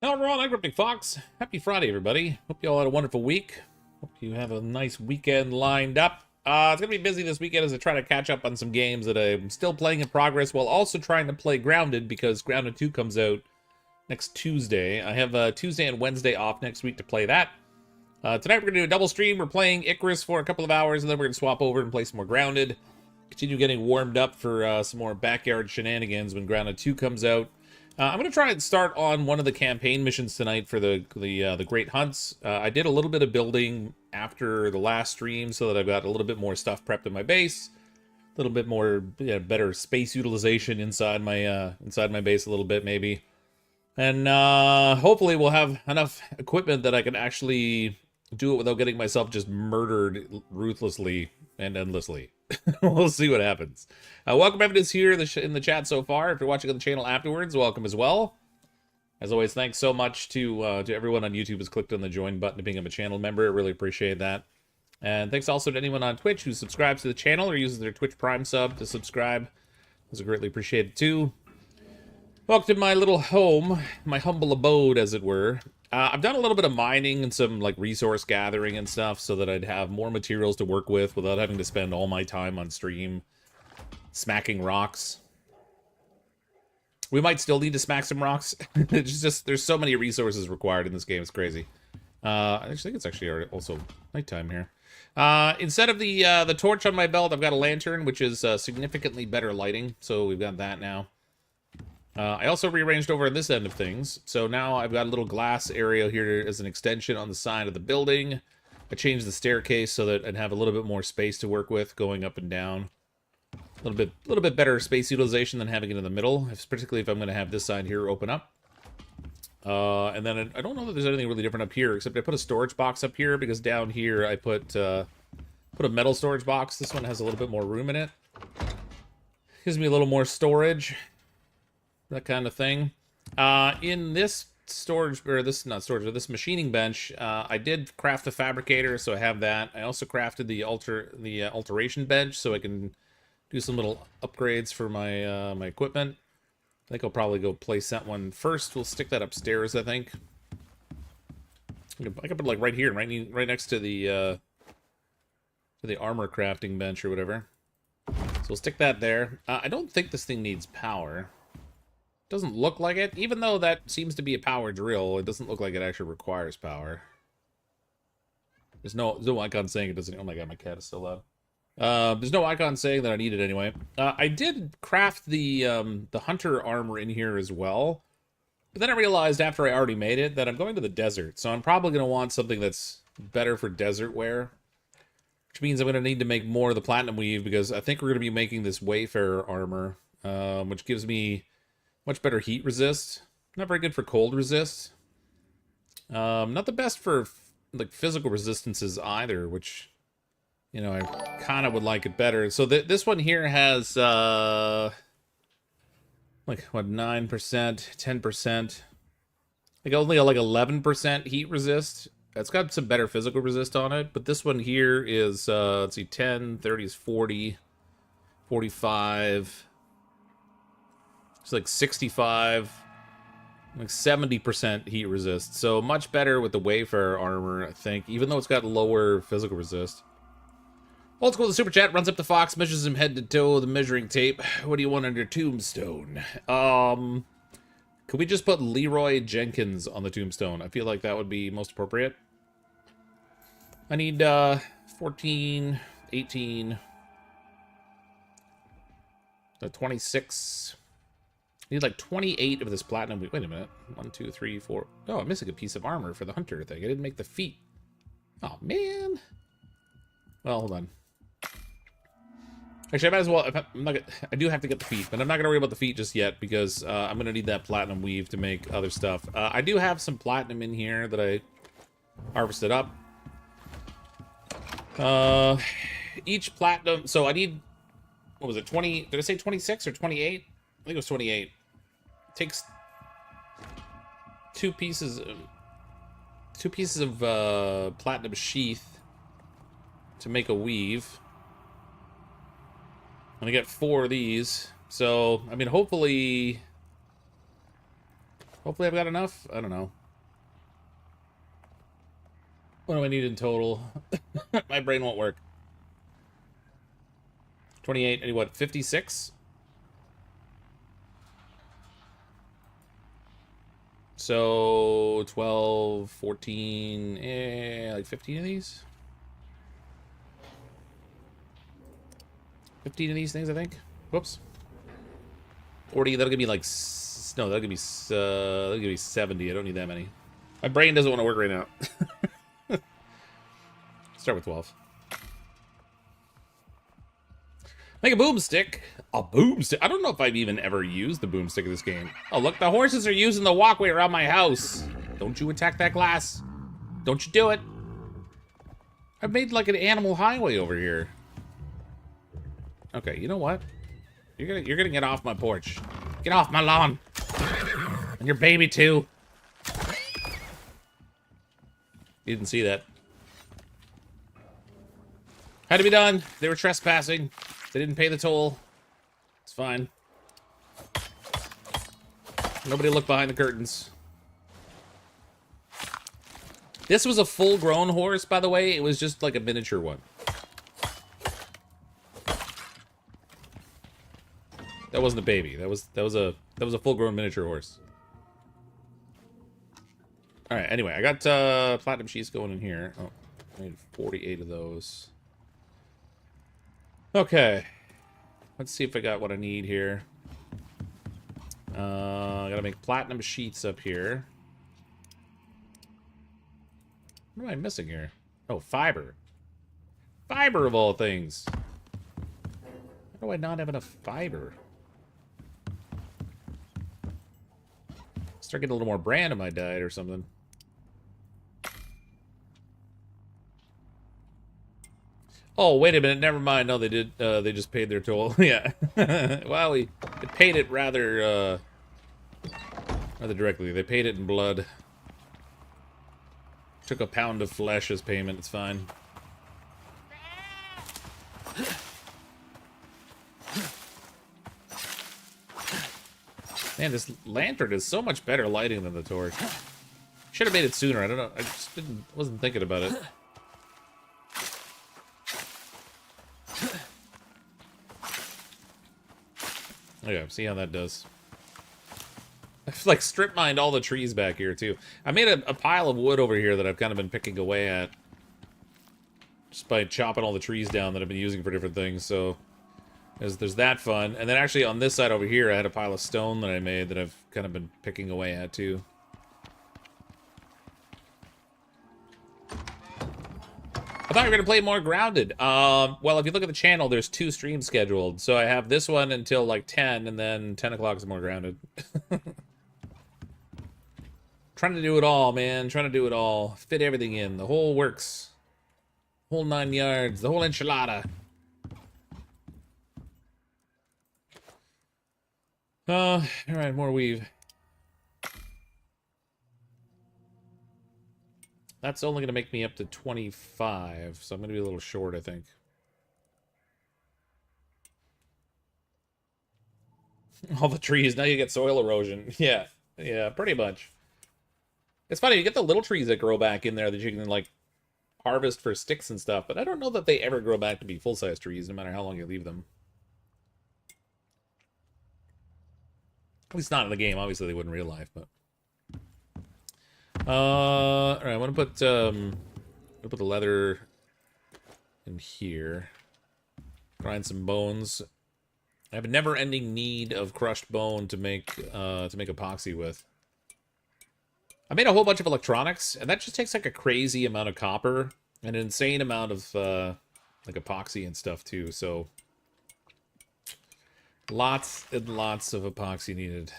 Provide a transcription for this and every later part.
Hello everyone, I'm CrypticFox. Happy Friday, everybody. Hope you all had a wonderful week. Hope you have a nice weekend lined up. It's going to be busy this weekend as I try to catch up on some games that I'm still playing in progress, while also trying to play Grounded, because Grounded 2 comes out next Tuesday. I have Tuesday and Wednesday off next week to play that. Tonight we're going to do a double stream. We're playing Icarus for a couple of hours, and then we're going to swap over and play some more Grounded. Continue getting warmed up for some more backyard shenanigans when Grounded 2 comes out. I'm going to try and start on one of the campaign missions tonight for the Great Hunts. I did a little bit of building after the last stream so that I've got a little bit more stuff prepped in my base. A little bit more, better space utilization inside my base a little bit, maybe. And hopefully we'll have enough equipment that I can actually do it without getting myself just murdered ruthlessly and endlessly. We'll see what happens. Welcome everybody's here in the chat so far. If you're watching on the channel afterwards, welcome as well. As always, thanks so much to everyone on YouTube who's clicked on the join button to become a channel member. I really appreciate that. And thanks also to anyone on Twitch who subscribes to the channel or uses their Twitch Prime sub to subscribe. Those are greatly appreciated too. Welcome to my little home, my humble abode, as it were. I've done a little bit of mining and some like resource gathering and stuff so that I'd have more materials to work with without having to spend all my time on stream smacking rocks. We might still need to smack some rocks. It's just, there's so many resources required in this game, it's crazy. I think it's actually also nighttime here. Instead of the torch on my belt, I've got a lantern, which is significantly better lighting, so we've got that now. I also rearranged over this end of things, so now I've got a little glass area here as an extension on the side of the building. I changed the staircase so that I'd have a little bit more space to work with going up and down. A little bit better space utilization than having it in the middle, particularly if I'm going to have this side here open up. And then I don't know that there's anything really different up here, except I put a storage box up here because down here I put a metal storage box. This one has a little bit more room in it. Gives me a little more storage. That kind of thing. In this storage, or this, not storage, but this machining bench, I did craft the fabricator, so I have that. I also crafted the alteration bench, so I can do some little upgrades for my my equipment. I think I'll probably go place that one first. We'll stick that upstairs, I think. I can put it like right here, right next to the armor crafting bench or whatever. So we'll stick that there. I don't think this thing needs power. Doesn't look like it. Even though that seems to be a power drill, it doesn't look like it actually requires power. There's no icon saying it doesn't. Oh my god, my cat is so loud. There's no icon saying that I need it anyway. I did craft the hunter armor in here as well. But then I realized after I already made it that I'm going to the desert. So I'm probably going to want something that's better for desert wear. Which means I'm going to need to make more of the platinum weave, because I think we're going to be making this wayfarer armor. Which gives me much better heat resist. Not very good for cold resist. Not the best for like physical resistances either, which, you know, I kind of would like it better. So this one here has like what, 9%, 10%, like only like 11% heat resist. It's got some better physical resist on it, but this one here is let's see, 10, 30 is 40, 45. It's like 65, like 70% heat resist. So much better with the Wayfarer armor, I think, even though it's got lower physical resist. Old School, the Super Chat runs up to Fox, measures him head to toe with a measuring tape. What do you want on your tombstone? Could we just put Leroy Jenkins on the tombstone? I feel like that would be most appropriate. I need 14, 18, 26... I need like 28 of this platinum. Wait a minute. 1, 2, 3, 4. Oh, I'm missing a piece of armor for the hunter thing. I didn't make the feet. Oh, man. Well, hold on. Actually, I might as well. I do have to get the feet, but I'm not going to worry about the feet just yet, because I'm going to need that platinum weave to make other stuff. I do have some platinum in here that I harvested up. Each platinum. So I need. What was it? 20. Did I say 26 or 28? I think it was 28. Takes two pieces of platinum sheath to make a weave. I'm gonna get 4 of these. So I mean, hopefully Hopefully I've got enough. I don't know. What do I need in total? My brain won't work. 28, and what, 56? So 12, 14, like 15 of these? 15 of these things, I think. Whoops. 40, that'll give me like, no, that'll give me 70. I don't need that many. My brain doesn't want to work right now. Start with 12. Make a boomstick. A boomstick? I don't know if I've even ever used the boomstick in this game. Oh, look, the horses are using the walkway around my house. Don't you attack that glass. Don't you do it. I've made like an animal highway over here. Okay, you know what? You're gonna get off my porch. Get off my lawn. And your baby too. You didn't see that. Had to be done. They were trespassing. They didn't pay the toll. It's fine. Nobody looked behind the curtains. This was a full-grown horse, by the way. It was just like a miniature one. That wasn't a baby. That was a full-grown miniature horse. All right. Anyway, I got platinum sheets going in here. Oh, I need 48 of those. Okay. Let's see if I got what I need here. I gotta make platinum sheets up here. What am I missing here? Oh, fiber. Fiber of all things. How do I not have enough fiber? Start getting a little more bran in my diet or something. Oh, wait a minute. Never mind. No, they did. They just paid their toll. Yeah. Well, they paid it rather directly. They paid it in blood. Took a pound of flesh as payment. It's fine. Man, this lantern is so much better lighting than the torch. Should have made it sooner. I don't know. I just wasn't thinking about it. Okay, see how that does. I've like strip mined all the trees back here too. I made a pile of wood over here that I've kind of been picking away at. Just by chopping all the trees down that I've been using for different things, so there's that fun. And then actually on this side over here I had a pile of stone that I made that I've kind of been picking away at too. I thought you were going to play more Grounded. Well, if you look at the channel, there's 2 streams scheduled. So I have this one until like 10, and then 10 o'clock is more Grounded. Trying to do it all, man. Trying to do it all. Fit everything in. The whole works. Whole 9 yards. The whole enchilada. Alright, more weave. That's only going to make me up to 25, so I'm going to be a little short, I think. All the trees, now you get soil erosion. Yeah, pretty much. It's funny, you get the little trees that grow back in there that you can, like, harvest for sticks and stuff, but I don't know that they ever grow back to be full-size trees, no matter how long you leave them. At least not in the game. Obviously, they wouldn't in real life, but... Alright, I want to put the leather in here. Grind some bones. I have a never-ending need of crushed bone to make epoxy with. I made a whole bunch of electronics, and that just takes like a crazy amount of copper and an insane amount of like epoxy and stuff too. So lots and lots of epoxy needed.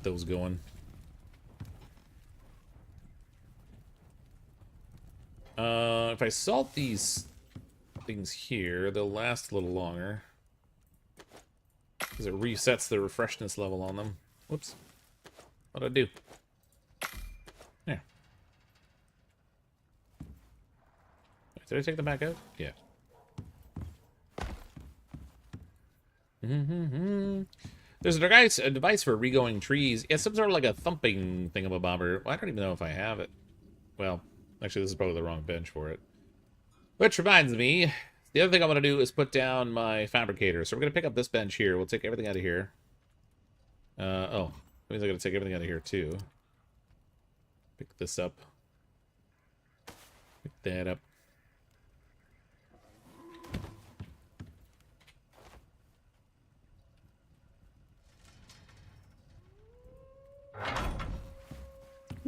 Those going. If I salt these things here, they'll last a little longer. Because it resets the refreshness level on them. Whoops. What'd I do? There. Did I take them back out? Yeah. There's a device for regrowing trees. Yeah, some sort of like a thumping thingamabobber. Well, I don't even know if I have it. Well, actually, this is probably the wrong bench for it. Which reminds me, the other thing I want to do is put down my fabricator. So we're going to pick up this bench here. We'll take everything out of here. Oh, that means I got to take everything out of here too. Pick this up. Pick that up.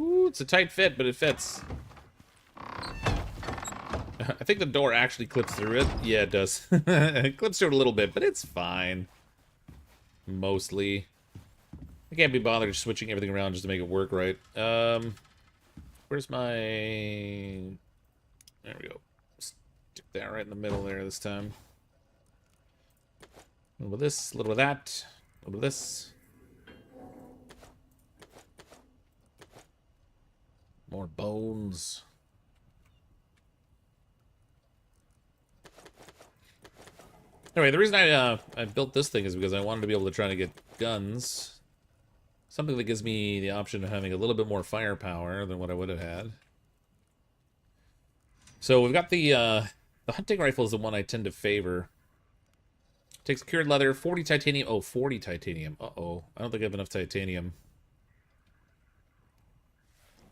Ooh, it's a tight fit, but it fits. I think the door actually clips through it. Yeah, it does. It clips through it a little bit, but it's fine. Mostly. I can't be bothered just switching everything around just to make it work right. Where's my... There we go. Stick that right in the middle there this time. A little bit of this, a little bit of that, a little bit of this. More bones. Anyway, the reason I built this thing is because I wanted to be able to try to get guns. Something that gives me the option of having a little bit more firepower than what I would have had. So we've got the hunting rifle is the one I tend to favor. Takes cured leather, 40 titanium. Oh, 40 titanium. Uh-oh. I don't think I have enough titanium.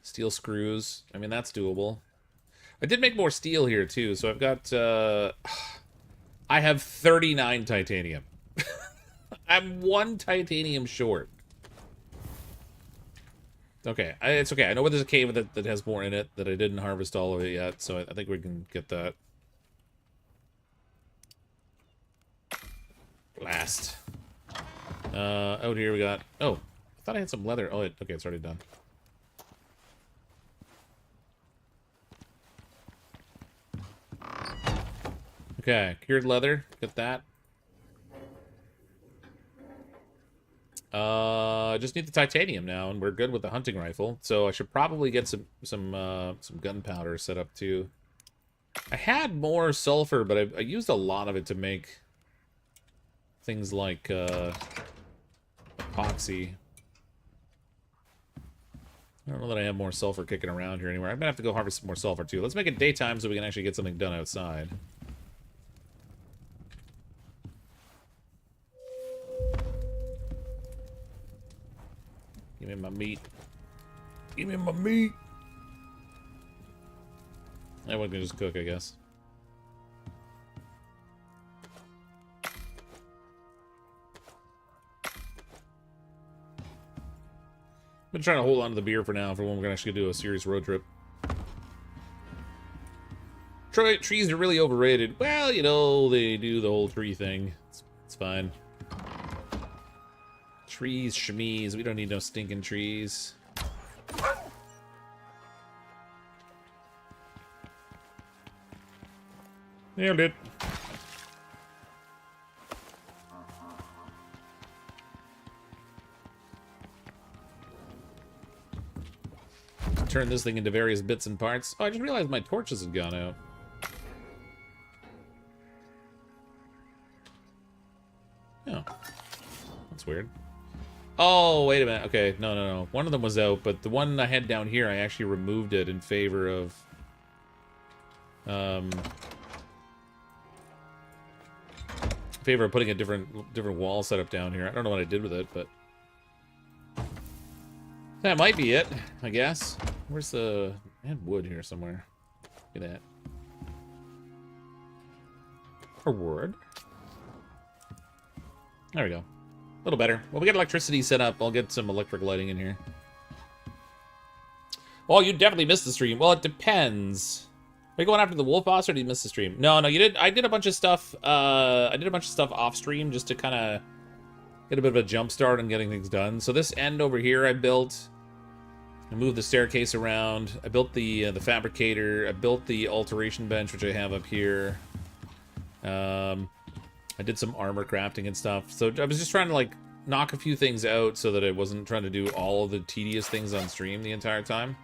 Steel screws. I mean, that's doable. I did make more steel here, too. So I've got... I have 39 titanium. I'm 1 titanium short. Okay, it's okay. I know there's a cave that has more in it that I didn't harvest all of it yet, so I think we can get that. Blast. Out here we got... Oh, I thought I had some leather. Oh, okay, it's already done. Okay, cured leather. Get that. I just need the titanium now, and we're good with the hunting rifle. So I should probably get some gunpowder set up too. I had more sulfur, but I used a lot of it to make things like epoxy. I don't know that I have more sulfur kicking around here anywhere. I'm gonna have to go harvest some more sulfur too. Let's make it daytime so we can actually get something done outside. Give me my meat. Give me my meat. Everyone can just cook, I guess. I'm been trying to hold on to the beer for now for when we're gonna actually do a serious road trip. Trees are really overrated. Well, you know, they do the whole tree thing. It's fine. Trees, shmees. We don't need no stinking trees. Nailed it. Turn this thing into various bits and parts. Oh, I just realized my torches had gone out. Oh. That's weird. Oh, wait a minute. Okay, no. One of them was out, but the one I had down here, I actually removed it in favor of... putting a different wall setup down here. I don't know what I did with it, but... that might be it, I guess. Where's the... I had wood here somewhere. Look at that. Or wood. There we go. A little better. Well, we got electricity set up. I'll get some electric lighting in here. Well, you definitely missed the stream. Well, it depends. Are you going after the wolf boss, or did you miss the stream? No, you did. I did a bunch of stuff. I did a bunch of stuff off stream just to kind of get a bit of a jump start on getting things done. So this end over here, I built. I moved the staircase around. I built the fabricator. I built the alteration bench, which I have up here. I did some armor crafting and stuff. So I was just trying to, like, knock a few things out so that I wasn't trying to do all of the tedious things on stream the entire time.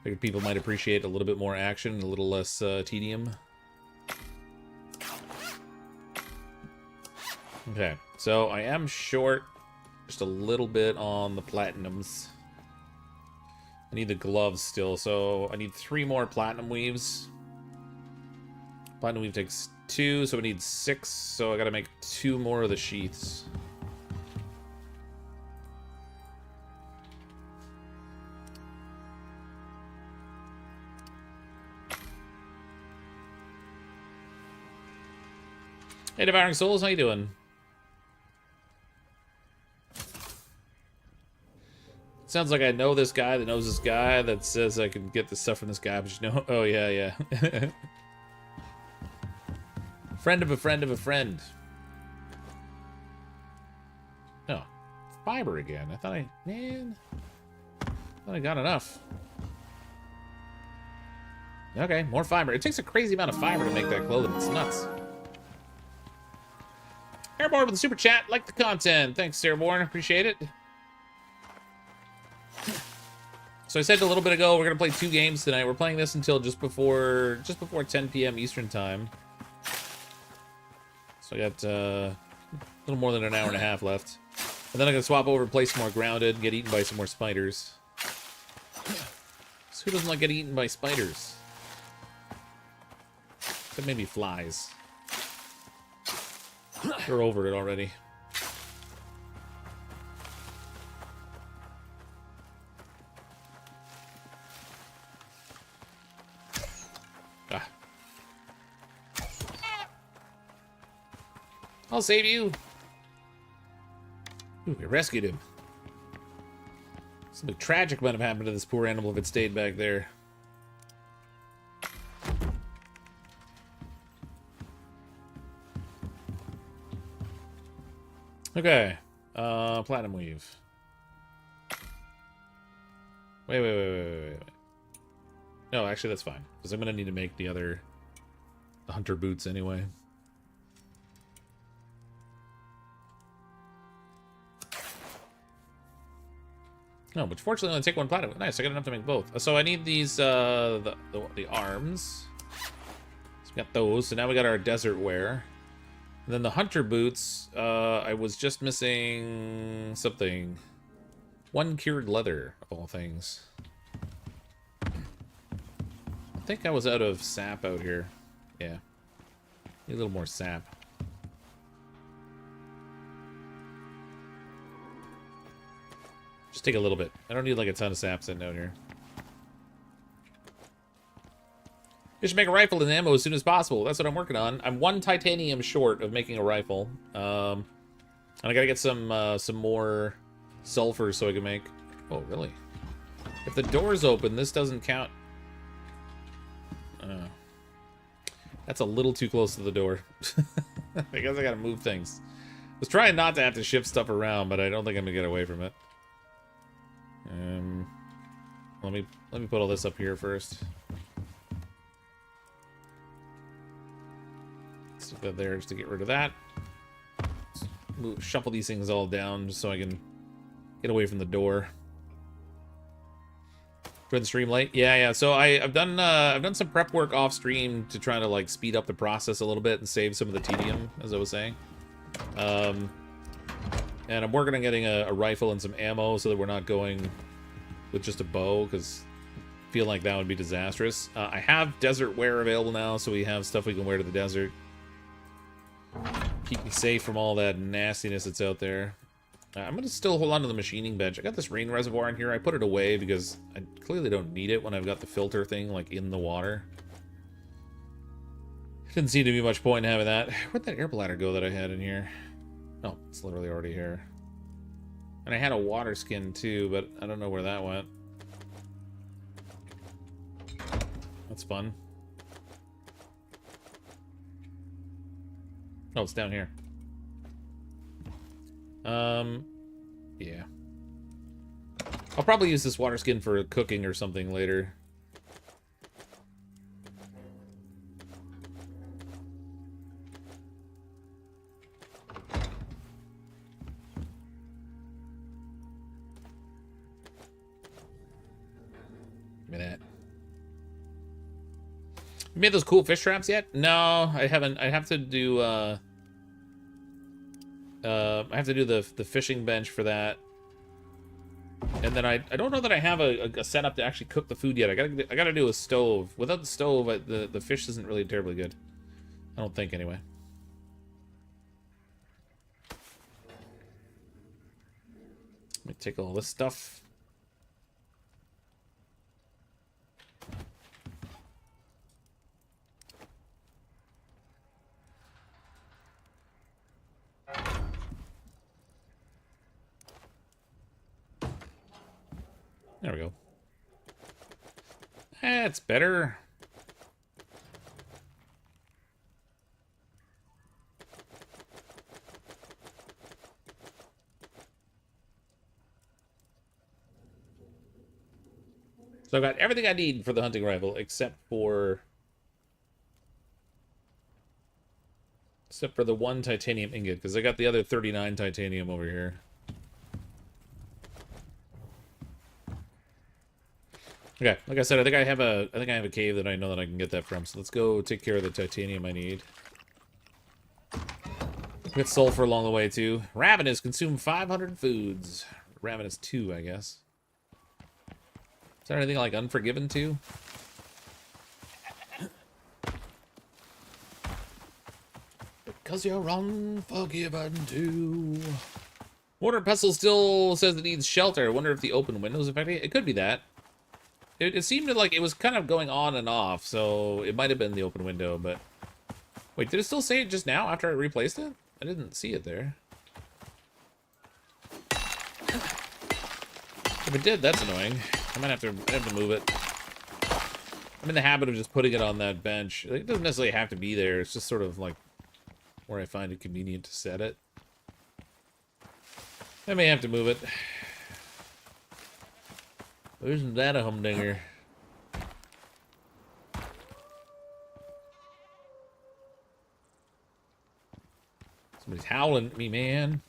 Figured people might appreciate a little bit more action, a little less tedium. Okay, so I am short just a little bit on the platinums. I need the gloves still, so I need 3 more platinum weaves. Platinum weave takes 2, so we need 6, so I gotta make 2 more of the sheaths. Hey, Devouring Souls, how you doing? Sounds like I know this guy that knows this guy that says I can get this stuff from this guy, but you know, oh yeah, yeah. Friend of a friend of a friend. Oh, fiber again. I thought I got enough. Okay, more fiber. It takes a crazy amount of fiber to make that clothing. It's nuts. Airborne with the super chat. Like the content. Thanks, Airborne. Appreciate it. So I said a little bit ago, we're gonna play 2 games tonight. We're playing this until just before 10 p.m. Eastern time. So I got a little more than an hour and a half left, and then I'm gonna swap over, play some more Grounded, and get eaten by some more spiders. So who doesn't like getting eaten by spiders? Except maybe flies. They're over it already. I'll save you. Ooh, we rescued him. Something tragic might have happened to this poor animal if it stayed back there. Okay. Platinum weave. Wait. No, actually that's fine. Because I'm gonna need to make the hunter boots anyway. No, which fortunately only take 1 platinum. Nice, I got enough to make both. So I need these, the arms. So we got those. So now we got our desert wear. And then the hunter boots, I was just missing something. 1 cured leather, of all things. I think I was out of sap out here. Yeah. Need a little more sap. Just take a little bit. I don't need like a ton of sap sitting out here. You should make a rifle and ammo as soon as possible. That's what I'm working on. I'm 1 titanium short of making a rifle. And I gotta get some more sulfur so I can make... Oh, really? If the door's open, this doesn't count. That's a little too close to the door. I guess I gotta move things. I was trying not to have to shift stuff around, but I don't think I'm gonna get away from it. Let me put all this up here first. Stick that there just to get rid of that. Shuffle these things all down just so I can get away from the door. Join the stream late. Yeah. So I've done some prep work off stream to try to like speed up the process a little bit and save some of the tedium, as I was saying. And I'm working on getting a rifle and some ammo so that we're not going with just a bow, because I feel like that would be disastrous. I have desert wear available now, so we have stuff we can wear to the desert. Keep me safe from all that nastiness that's out there. I'm going to still hold on to the machining bench. I got this rain reservoir in here. I put it away because I clearly don't need it when I've got the filter thing like in the water. Didn't seem to be much point in having that. Where'd that air bladder go that I had in here? Oh, it's literally already here. And I had a water skin too, but I don't know where that went. That's fun. Oh, it's down here. Yeah. I'll probably use this water skin for cooking or something later. Give me that. You made those cool fish traps yet? No, I haven't. I have to do I have to do the fishing bench for that. And then I don't know that I have a setup to actually cook the food yet. I gotta do a stove. Without the stove, the fish isn't really terribly good. I don't think, anyway. Let me take all this stuff. There we go. That's better. So I've got everything I need for the hunting rifle except for the one titanium ingot, because I got the other 39 titanium over here. Okay, like I said, I think I have a cave that I know that I can get that from. So let's go take care of the titanium I need. Get sulfur along the way too. Ravenous consumed 500 foods. Ravenous 2, I guess. Is there anything like Unforgiven 2? Because you're unforgiven too. Water Pestle still says it needs shelter. I wonder if the open windows affecting it. It could be that. It seemed like it was kind of going on and off, so it might have been the open window, but... Wait, did it still say it just now after I replaced it? I didn't see it there. If it did, that's annoying. I might have to move it. I'm in the habit of just putting it on that bench. It doesn't necessarily have to be there. It's just sort of like where I find it convenient to set it. I may have to move it. Isn't that a humdinger? Somebody's howling at me, man.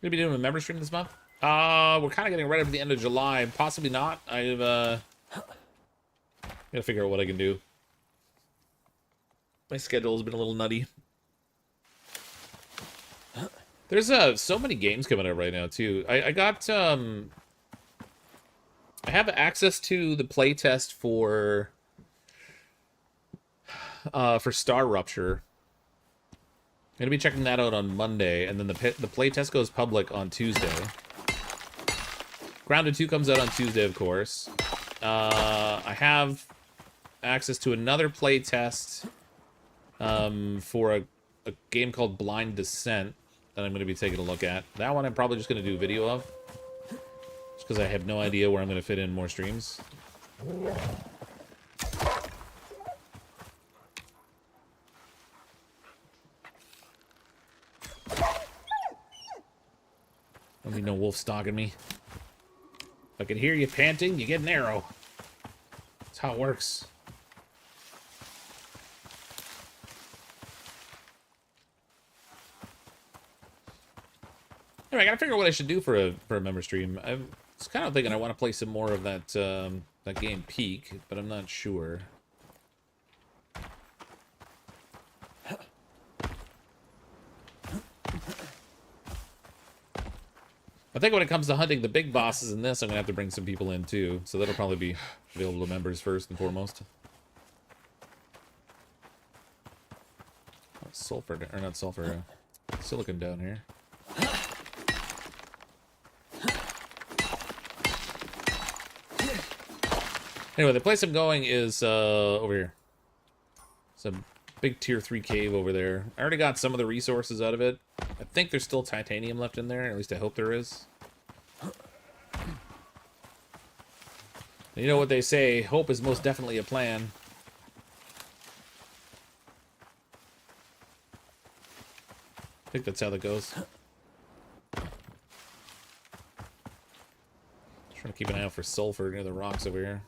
Gonna be doing a member stream this month? We're kind of getting ready for the end of July. Possibly not. I've gotta figure out what I can do. My schedule's been a little nutty. There's so many games coming out right now too. I got I have access to the playtest for Star Rupture. I'm gonna be checking that out on Monday, and then the playtest goes public on Tuesday. Grounded 2 comes out on Tuesday, of course. I have access to another playtest for a game called Blind Descent that I'm going to be taking a look at. That one I'm probably just going to do a video of, just because I have no idea where I'm going to fit in more streams. Don't need no wolf stalking me. If I can hear you panting, you get an arrow. That's how it works. Anyway, I gotta figure out what I should do for a member stream. I was kind of thinking I want to play some more of that that game Peak, but I'm not sure. I think when it comes to hunting the big bosses in this, I'm gonna have to bring some people in too, so that'll probably be available to members first and foremost. Sulfur, or not sulfur, silicon down here. Anyway, the place I'm going is over here. It's a big tier 3 cave over there. I already got some of the resources out of it. I think there's still titanium left in there. At least I hope there is. You know what they say, hope is most definitely a plan. I think that's how that goes. Trying to keep an eye out for sulfur near the rocks over here.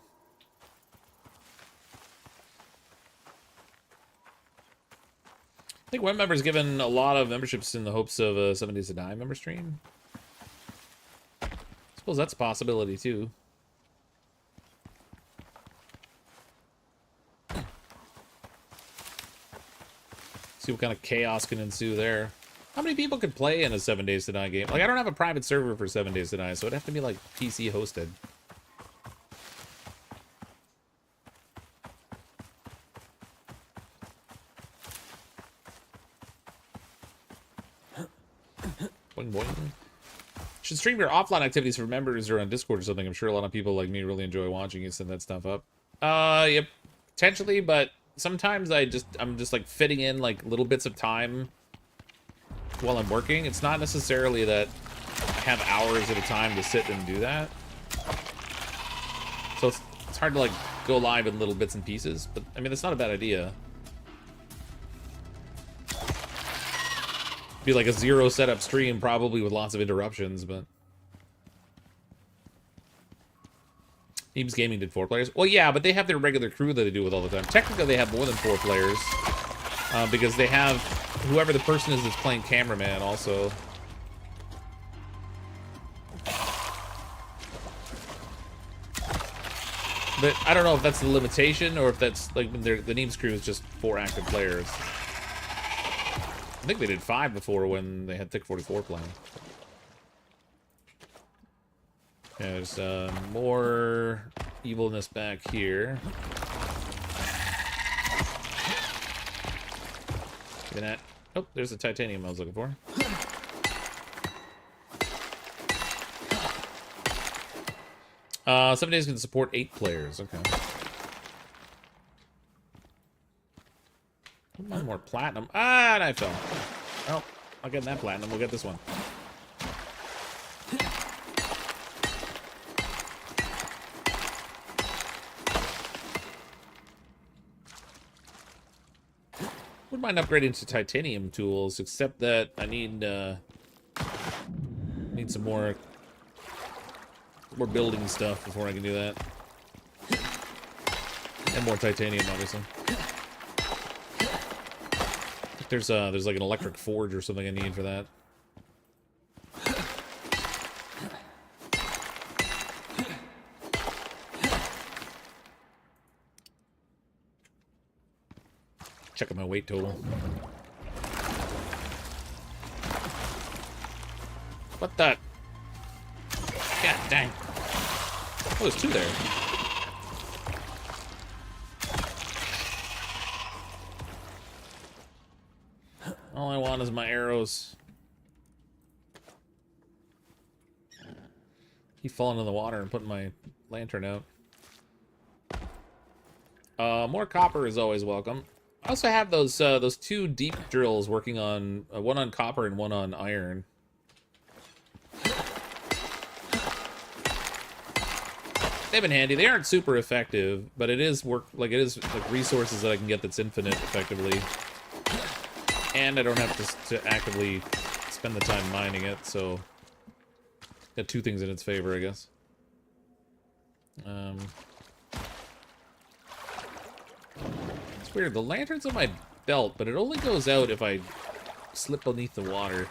I think one member's given a lot of memberships in the hopes of a 7 Days to Die member stream. I suppose that's a possibility too. See what kind of chaos can ensue there. How many people could play in a 7 Days to Die game? Like, I don't have a private server for 7 Days to Die, so it'd have to be, like, PC hosted. Boing, boing. Should stream your offline activities for members or on Discord or something. I'm sure a lot of people like me really enjoy watching you send that stuff up. Yep, potentially, but sometimes I'm just like fitting in like little bits of time while I'm working. It's not necessarily that I have hours at a time to sit and do that. So it's hard to like go live in little bits and pieces, but I mean, that's not a bad idea. Be like a 0 setup stream, probably with lots of interruptions, but Eames Gaming did 4 players. Well, yeah, but they have their regular crew that they do with all the time. Technically, they have more than 4 players because they have whoever the person is that's playing cameraman also. But I don't know if that's the limitation or if that's like the Neems crew is just 4 active players. I think they did 5 before when they had Thick 44 playing. Yeah, there's more evilness back here. Look at that. Oh, there's the titanium I was looking for. Seven Days can support 8 players. Okay. One more platinum. Ah, and I fell. Oh, I'll get that platinum. We'll get this one. Wouldn't mind upgrading to titanium tools, except that I need some more building stuff before I can do that. And more titanium, obviously. There's like an electric forge or something I need for that. Checking my weight total. What the? God dang. Oh, there's 2 there. All I want is my arrows. Keep falling in the water and putting my lantern out. More copper is always welcome. I also have those 2 deep drills working on one on copper and one on iron. They've been handy. They aren't super effective, but it is like resources that I can get that's infinite effectively. And I don't have to actively spend the time mining it, so got 2 things in its favor, I guess. It's weird. The lantern's on my belt, but it only goes out if I slip beneath the water.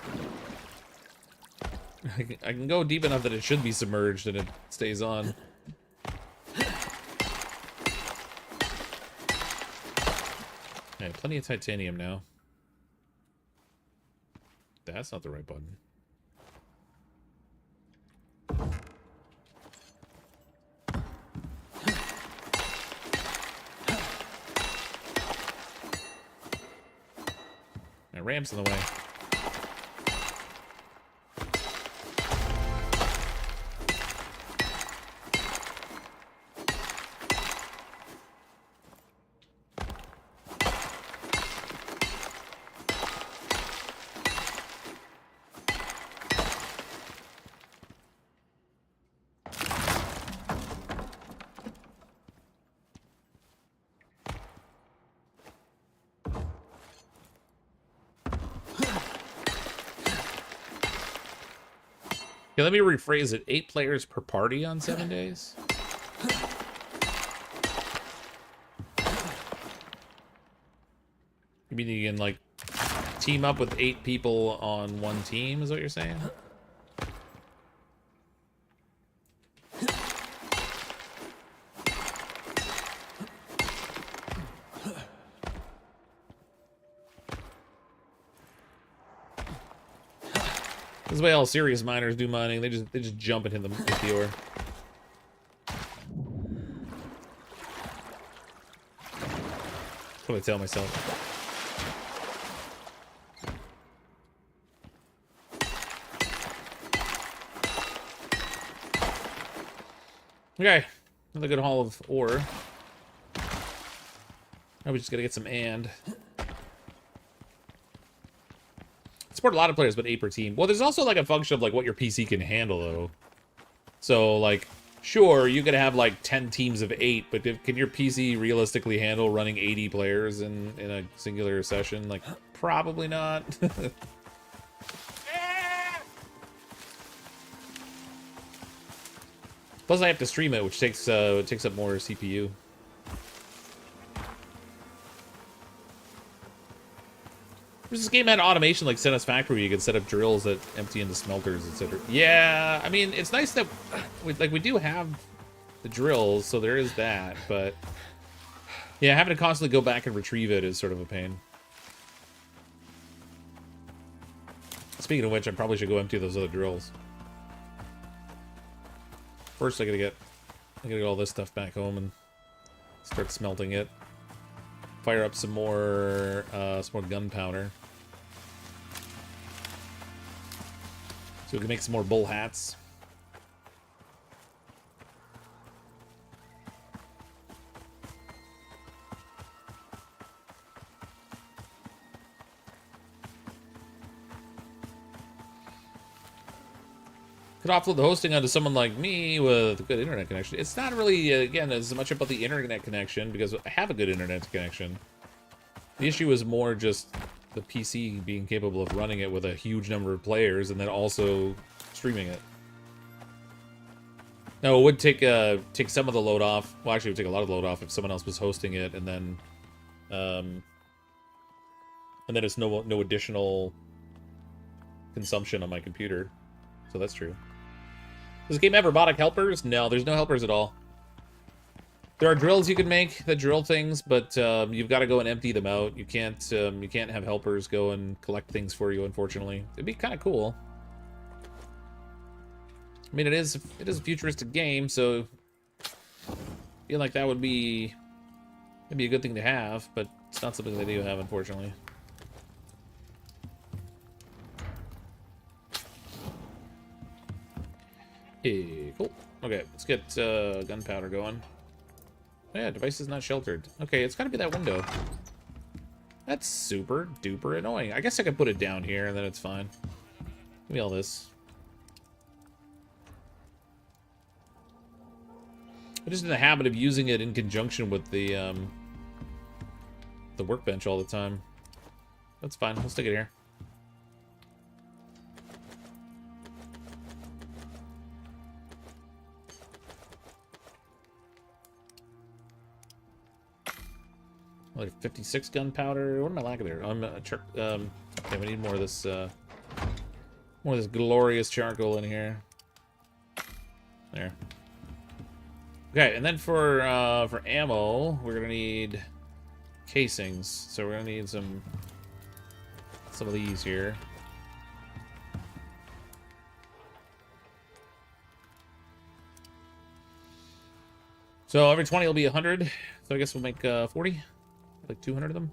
I can go deep enough that it should be submerged and it stays on. Okay, plenty of titanium now. That's not the right button. My ramp's in the way. Okay, let me rephrase it. 8 players per party on 7 days? You mean you can, like, team up with 8 people on one team, is what you're saying? This is the way all serious miners do mining. They just jump and hit the ore. That's what I tell myself. Okay, another good haul of ore. Now we just gotta get some and. Support a lot of players, but 8 per team. Well, there's also like a function of like what your PC can handle, though. So like, sure, you could have like 10 teams of 8, but can your PC realistically handle running 80 players in a singular session? Like, probably not. Plus, I have to stream it, which takes up more CPU. This game had automation like Satisfactory, where you could set up drills that empty into smelters, etc. Yeah, I mean, it's nice that we do have the drills, so there is that. But yeah, having to constantly go back and retrieve it is sort of a pain. Speaking of which, I probably should go empty those other drills. First, I gotta get all this stuff back home and start smelting it. Fire up some more gunpowder. So we can make some more bull hats. Could offload the hosting onto someone like me with a good internet connection. It's not really, again, as much about the internet connection, because I have a good internet connection. The issue is more just the PC being capable of running it with a huge number of players and then also streaming it. Now, it would take some of the load off. Well, actually, it would take a lot of the load off if someone else was hosting it, and then it's no additional consumption on my computer. So that's true. Does this game have robotic helpers? No, there's no helpers at all. There are drills you can make that drill things, but you've got to go and empty them out. You can't have helpers go and collect things for you, unfortunately. It'd be kind of cool. I mean, it is a futuristic game, so I feel like that would be maybe a good thing to have, but it's not something they do have, unfortunately. Hey, cool. Okay, let's get gunpowder going. Oh, yeah, device is not sheltered. Okay, it's gotta be that window. That's super duper annoying. I guess I could put it down here and then it's fine. Give me all this. I'm just in the habit of using it in conjunction with the workbench all the time. That's fine. We'll stick it here. Like 56 gunpowder. What am I lacking there? Okay, we need more of this glorious charcoal in here. There. Okay, and then for ammo, we're gonna need casings. So we're gonna need some of these here. So every 20 will be 100. So I guess we'll make 40. Like 200 of them.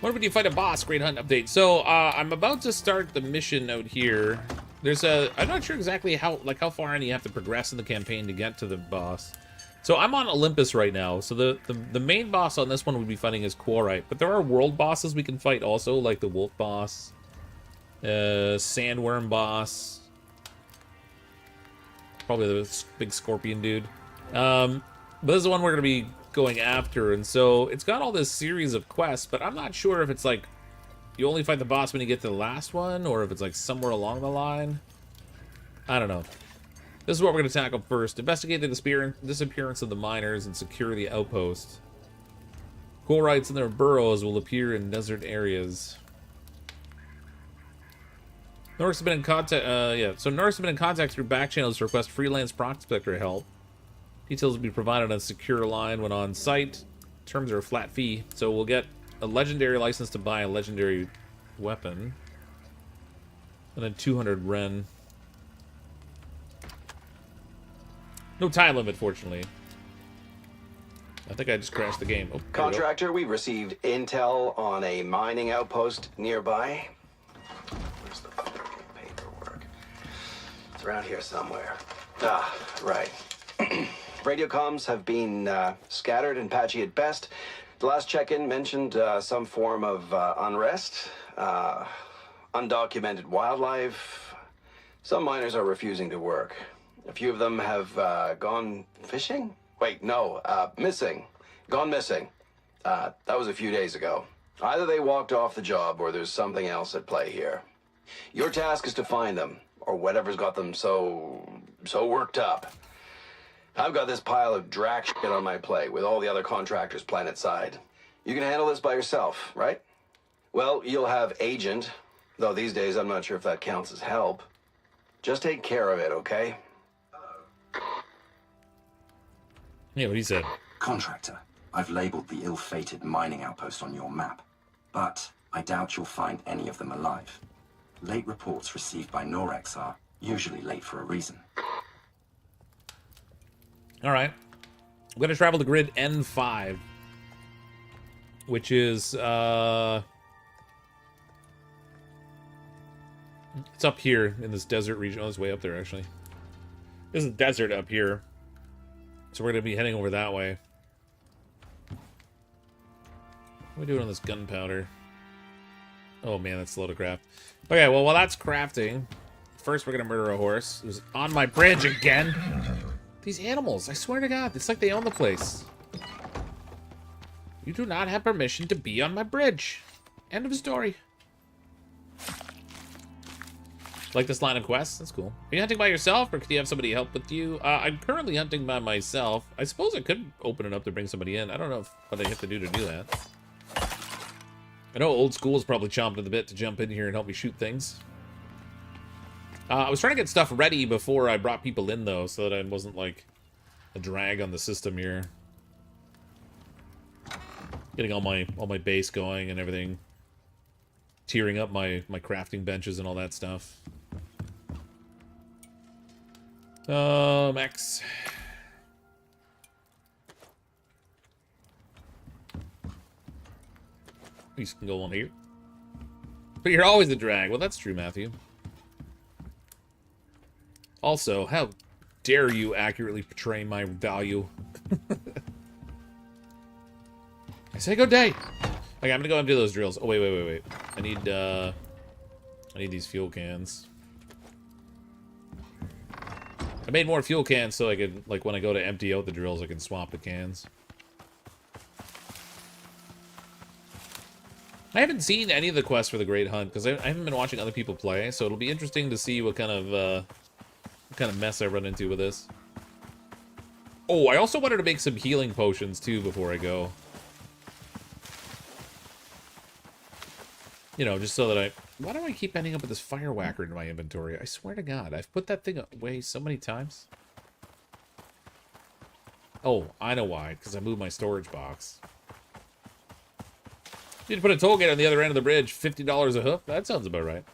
What would you fight a boss? Great hunt update. So I'm about to start the mission out here. I'm not sure exactly how far in you have to progress in the campaign to get to the boss. So I'm on Olympus right now. So the main boss on this one would be fighting is Quarite, but there are world bosses we can fight also, like the wolf boss, sandworm boss. Probably the big scorpion dude. But this is the one we're going to be going after. And so it's got all this series of quests, but I'm not sure if it's like you only fight the boss when you get to the last one, or if it's like somewhere along the line. I don't know. This is what we're going to tackle first. Investigate the disappearance of the miners and secure the outpost. Quarites and their burrows will appear in desert areas. Norris has been in contact, so Norris has been in contact through back channels to request freelance prospector help. Details will be provided on a secure line when on site. Terms are a flat fee, so we'll get a legendary license to buy a legendary weapon. And then 200 Ren. No time limit, fortunately. I think I just crashed the game. Oh, Contractor, we've received intel on a mining outpost nearby. Where's the fucking paperwork? It's around here somewhere. Ah, right. Radio comms have been scattered and patchy at best. The last check-in mentioned some form of unrest, undocumented wildlife. Some miners are refusing to work. A few of them have gone fishing? Wait, no, missing. Gone missing. That was a few days ago. Either they walked off the job or there's something else at play here. Your task is to find them, or whatever's got them so worked up. I've got this pile of drac shit on my plate with all the other contractors planet-side. You can handle this by yourself, right? Well, you'll have agent, though these days I'm not sure if that counts as help. Just take care of it, okay? Yeah, what he said. Contractor, I've labeled the ill-fated mining outpost on your map, but I doubt you'll find any of them alive. Late reports received by Norex are usually late for a reason. Alright. I'm going to travel to grid N5, which is, it's up here in this desert region. Oh, it's way up there, actually. This is desert up here. So we're going to be heading over that way. What are we doing on this gunpowder? Oh man, that's a load of crap. Okay, well, while that's crafting, first we're going to murder a horse who's on my bridge again. These animals, I swear to God, it's like they own the place. You do not have permission to be on my bridge. End of story. Like this line of quests? That's cool. Are you hunting by yourself, or could you have somebody help with you? I'm currently hunting by myself. I suppose I could open it up to bring somebody in. I don't know what I have to do to do that. I know old school is probably chomping at the bit to jump in here and help me shoot things. I was trying to get stuff ready before I brought people in, though, so that I wasn't, like, a drag on the system here. Getting all my base going and everything. Tearing up my crafting benches and all that stuff. X. These can go on here. But you're always a drag. Well, that's true, Matthew. Also, how dare you accurately portray my value? I say good day. Okay, I'm gonna go and do those drills. Oh, wait. I need these fuel cans. I made more fuel cans so I could, like, when I go to empty out the drills, I can swap the cans. I haven't seen any of the quests for the Great Hunt, because I haven't been watching other people play, so it'll be interesting to see what kind of mess I run into with this. Oh, I also wanted to make some healing potions, too, before I go. You know, just so that why do I keep ending up with this fire whacker in my inventory? I swear to God, I've put that thing away so many times. Oh, I know why. Because I moved my storage box. Need to put a toll gate on the other end of the bridge. $50 a hoof? That sounds about right.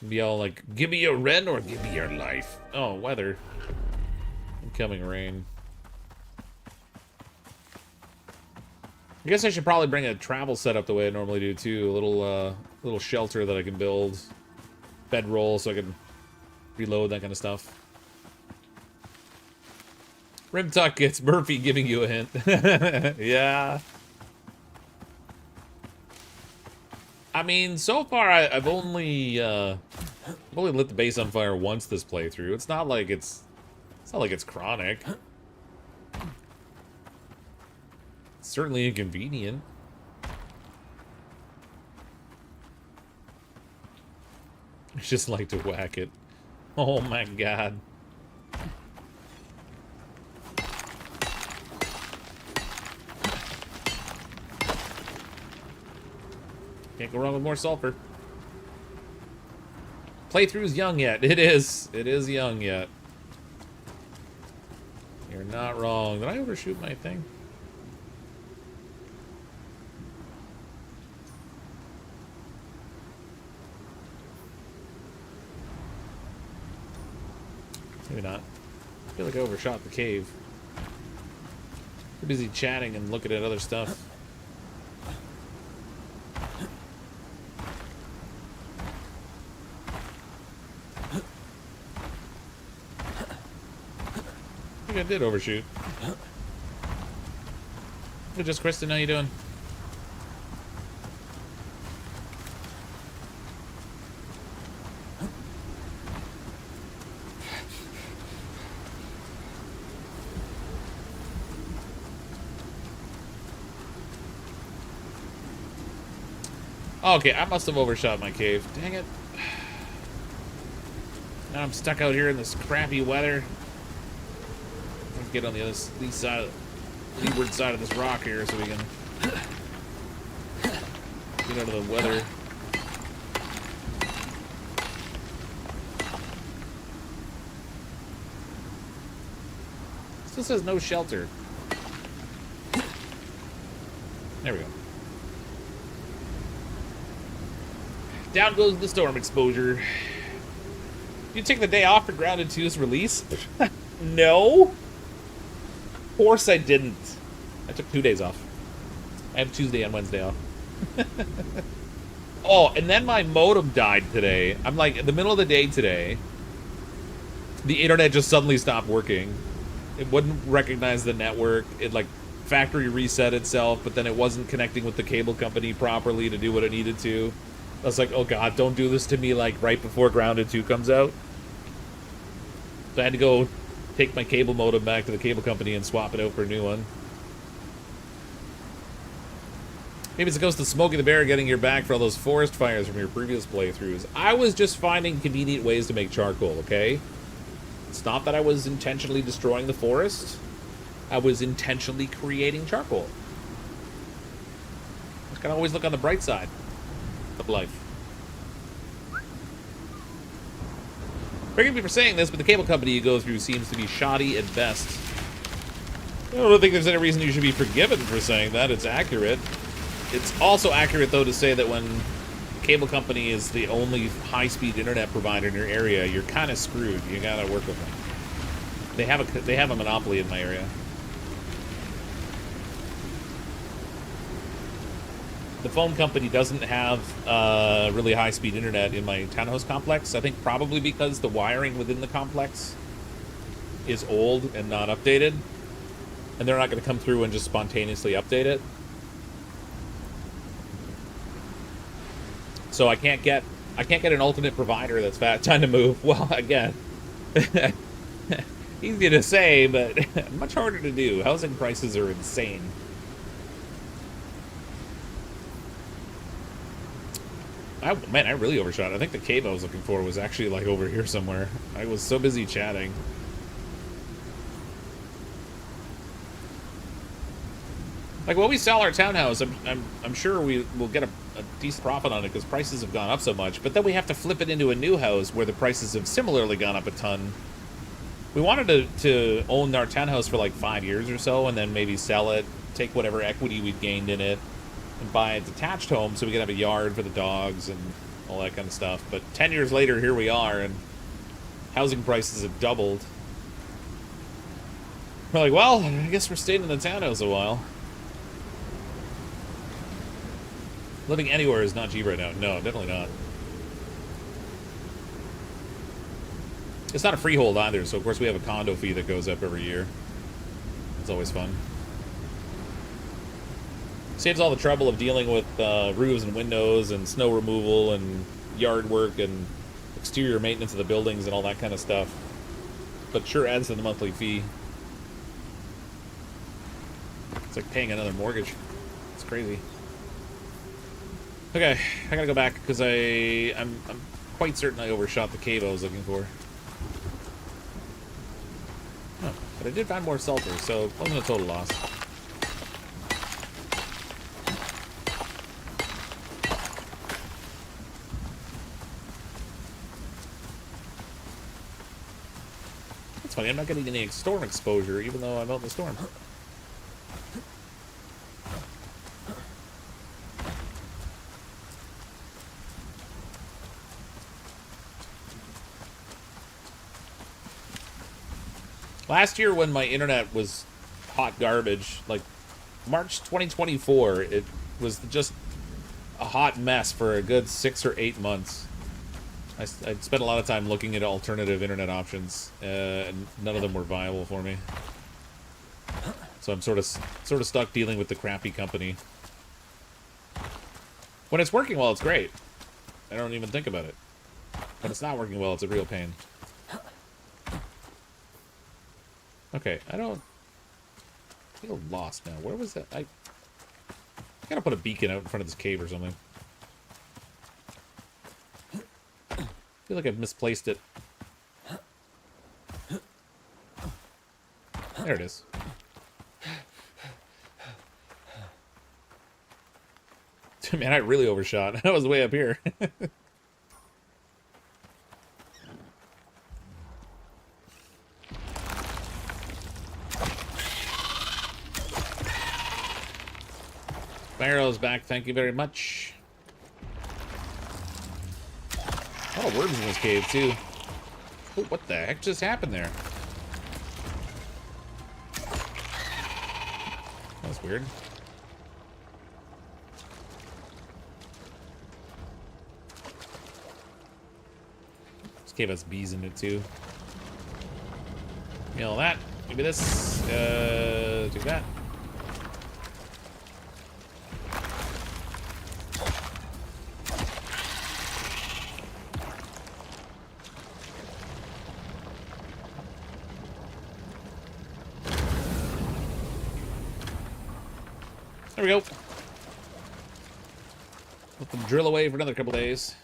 Be all like, give me your rent or give me your life. Oh, weather. Incoming rain. I guess I should probably bring a travel setup the way I normally do too. A little shelter that I can build, bedroll so I can reload, that kind of stuff. Rimtuck gets Murphy giving you a hint. Yeah. I mean, so far I've only lit the base on fire once this playthrough. It's not like it's chronic. Certainly inconvenient. I just like to whack it. Oh my God. Can't go wrong with more sulfur. Playthrough's young yet. It is. It is young yet. Here, You're not wrong. Did I overshoot my thing? Maybe not. I feel like I overshot the cave. We're busy chatting and looking at other stuff. I think I did overshoot. Hey, just Kristen, how you doing? Okay, I must have overshot my cave. Dang it. Now I'm stuck out here in this crappy weather. Let's get on the other leeward side of this rock here so we can get out of the weather. Still says no shelter. There we go. Down goes the storm exposure. You take the day off for Grounded 2's release? No. Of course I didn't. I took 2 days off. I have Tuesday and Wednesday off. Oh, and then my modem died today. I'm like, in the middle of the day today, the internet just suddenly stopped working. It wouldn't recognize the network. It like factory reset itself, but then it wasn't connecting with the cable company properly to do what it needed to. I was like, oh god, don't do this to me like right before Grounded 2 comes out. So I had to go take my cable modem back to the cable company and swap it out for a new one. Maybe it's a ghost of Smokey the Bear getting your back for all those forest fires from your previous playthroughs. I was just finding convenient ways to make charcoal, okay? It's not that I was intentionally destroying the forest. I was intentionally creating charcoal. Just gotta always look on the bright side of life. Forgive me for saying this, but the cable company you go through seems to be shoddy at best. I don't think there's any reason you should be forgiven for saying that. It's accurate. It's also accurate, though, to say that when the cable company is the only high-speed internet provider in your area, you're kind of screwed. You gotta work with them. They have a monopoly in my area. The phone company doesn't have really high-speed internet in my townhouse complex. I think probably because the wiring within the complex is old and not updated, and they're not going to come through and just spontaneously update it. So I can't get an alternate provider that's time to move. Well, again, easy to say, but much harder to do. Housing prices are insane. Man, I really overshot. I think the cave I was looking for was actually like over here somewhere. I was so busy chatting. Like when we sell our townhouse, I'm sure we will get a decent profit on it because prices have gone up so much. But then we have to flip it into a new house where the prices have similarly gone up a ton. We wanted to own our townhouse for like 5 years or so, and then maybe sell it, take whatever equity we'd gained in it, and buy a detached home so we could have a yard for the dogs and all that kind of stuff. But 10 years later, here we are, and housing prices have doubled. We're like, well, I guess we're staying in the townhouse a while. Living anywhere is not cheap right now. No, definitely not. It's not a freehold either, so of course we have a condo fee that goes up every year. It's always fun. Saves all the trouble of dealing with roofs and windows and snow removal and yard work and exterior maintenance of the buildings and all that kind of stuff. But sure adds to the monthly fee. It's like paying another mortgage. It's crazy. Okay, I gotta go back because I'm quite certain I overshot the cave I was looking for. Oh, but I did find more sulfur, so it wasn't a total loss. That's funny. I'm not getting any storm exposure, even though I'm out in the storm. Last year when my internet was hot garbage, like March 2024, it was just a hot mess for a good 6 or 8 months. I spent a lot of time looking at alternative internet options, and none of them were viable for me. So I'm sort of stuck dealing with the crappy company. When it's working well, it's great. I don't even think about it. When it's not working well, it's a real pain. Okay, I feel lost now. Where was that? I gotta put a beacon out in front of this cave or something. I feel like I've misplaced it. There it is. Man, I really overshot. I was way up here. Barrow's back, thank you very much. A lot of worms in this cave, too. Oh, what the heck just happened there? That's weird. This cave has bees in it, too. Give me all that. Give me this. Do that. There we go. Let them drill away for another couple days.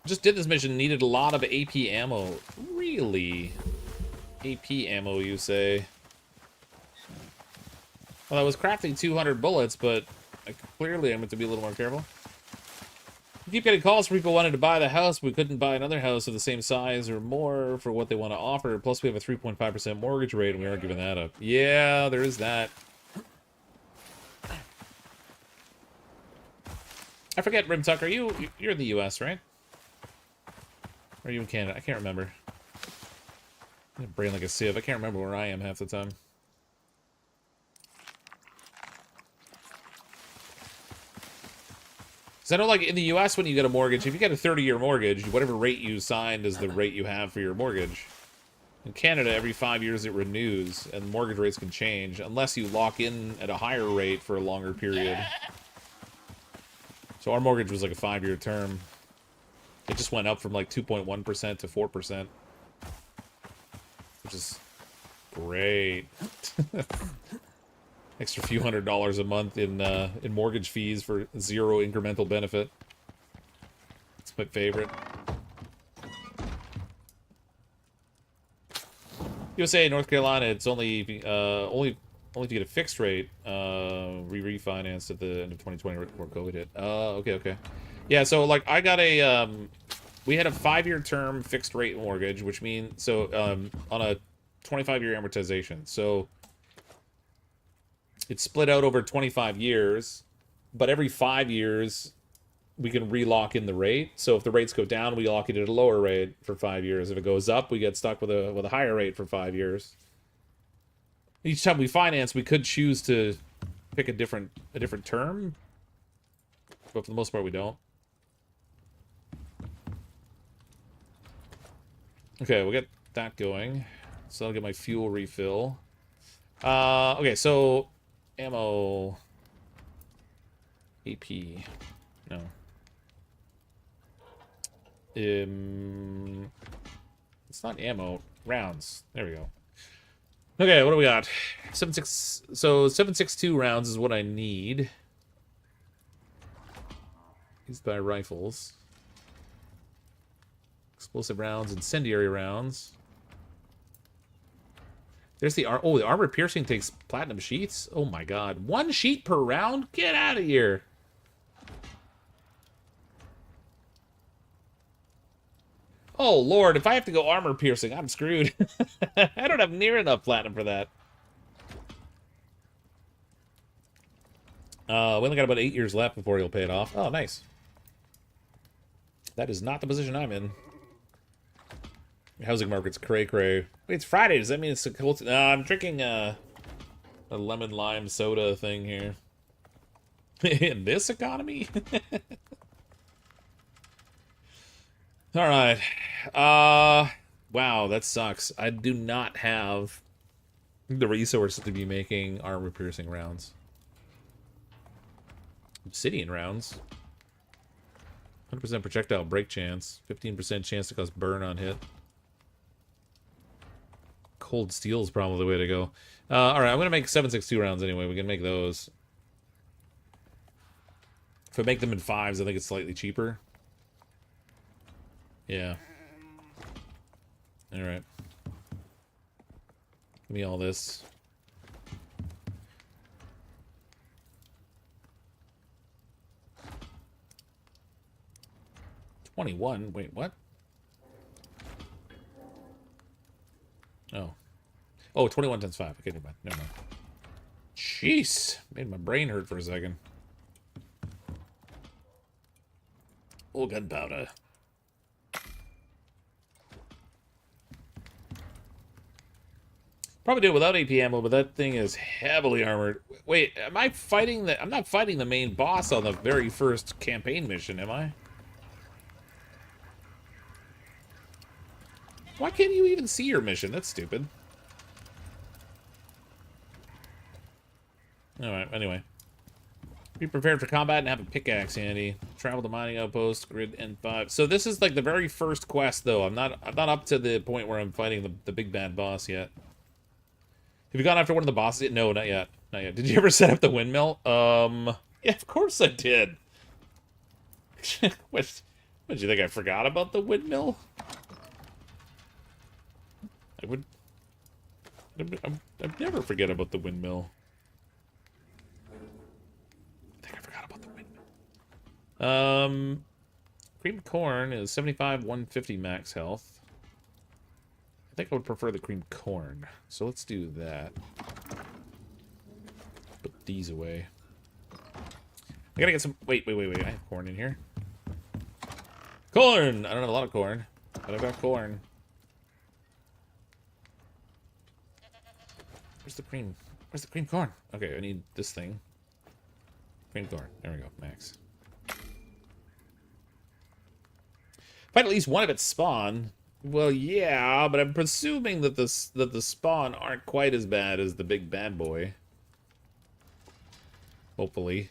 Just did this mission, needed a lot of AP ammo. Really? AP ammo, you say? Well, I was crafting 200 bullets, but clearly I'm going to be a little more careful. We keep getting calls from people wanting to buy the house. We couldn't buy another house of the same size or more for what they want to offer. Plus, we have a 3.5% mortgage rate, and we aren't giving that up. Yeah, there is that. I forget, Rim Tucker, you're in the US, right? Or are you in Canada? I can't remember. My brain like a sieve. I can't remember where I am half the time. Because I know, like, in the US, when you get a mortgage, if you get a 30-year mortgage, whatever rate you signed is the rate you have for your mortgage. In Canada, every 5 years it renews, and mortgage rates can change, unless you lock in at a higher rate for a longer period. So our mortgage was like a 5-year term. It just went up from like 2.1% to 4%. Which is great. Extra few $100s a month in mortgage fees for 0 incremental benefit. It's my favorite. USA, North Carolina, it's only if you get a fixed rate, refinanced at the end of 2020 before COVID hit. Okay. Yeah, so like I got a, we had a 5-year term fixed rate mortgage, which means, so on a 25-year amortization. So it's split out over 25 years, but every 5 years we can re-lock in the rate. So if the rates go down, we lock it at a lower rate for 5 years. If it goes up, we get stuck with a higher rate for 5 years. Each time we finance, we could choose to pick a different term, but for the most part, we don't. Okay, we'll get that going. So I'll get my fuel refill. Okay, so ammo, AP, no. It's not ammo, rounds. There we go. Okay, what do we got? 7.62 rounds is what I need. Used by rifles. Explosive rounds, incendiary rounds. There's the armor piercing takes platinum sheets. Oh my god, 1 sheet per round? Get out of here. Oh, Lord, if I have to go armor piercing, I'm screwed. I don't have near enough platinum for that. We only got about 8 years left before he'll pay it off. Oh, nice. That is not the position I'm in. Housing market's cray-cray. Wait, it's Friday. Does that mean it's a cold... I'm drinking a lemon lime soda thing here. In this economy? Alright. Wow, that sucks. I do not have the resources to be making armor-piercing rounds. Obsidian rounds. 100% projectile break chance. 15% chance to cause burn on hit. Cold steel is probably the way to go. Alright, I'm going to make 7.62 rounds anyway. We can make those. If I make them in 5s, I think it's slightly cheaper. Yeah. Alright. Give me all this. $21? Wait, what? Oh. Oh, 21 times 5. Okay, never mind. Jeez. Made my brain hurt for a second. Oh, gunpowder. Probably do it without AP ammo, but that thing is heavily armored. Wait, am I fighting the... I'm not fighting the main boss on the very first campaign mission, am I? Why can't you even see your mission? That's stupid. Alright, anyway. Be prepared for combat and have a pickaxe handy. Travel to mining outpost, grid N5. So this is like the very first quest, though. I'm not up to the point where I'm fighting the big bad boss yet. Have you gone after one of the bosses yet? No, not yet. Not yet. Did you ever set up the windmill? Yeah, of course I did. What did you think? I forgot about the windmill? I'd never forget about the windmill. I think I forgot about the windmill. Cream corn is 75, 150 max health. I think I would prefer the cream corn. So let's do that. Put these away. I gotta get some... Wait. I have corn in here. Corn! I don't have a lot of corn, but I've got corn. Where's the cream? Where's the cream corn? Okay, I need this thing. Cream corn. There we go. Max. Find at least one of its spawn. Well, yeah, but I'm presuming that the spawn aren't quite as bad as the big bad boy. Hopefully.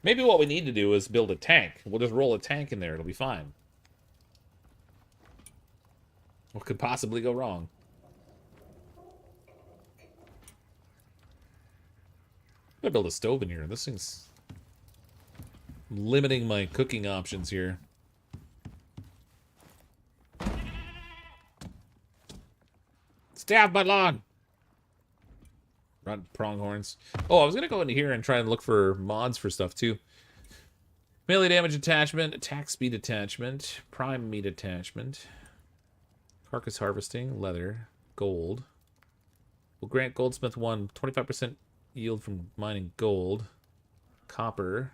Maybe what we need to do is build a tank. We'll just roll a tank in there. It'll be fine. What could possibly go wrong? I'm gonna build a stove in here. This thing's limiting my cooking options here. Stay off my lawn! Run pronghorns. Oh, I was gonna go into here and try and look for mods for stuff too. Melee damage attachment, attack speed attachment, prime meat attachment, carcass harvesting, leather, gold. Will grant goldsmith 1 25% yield from mining gold, copper,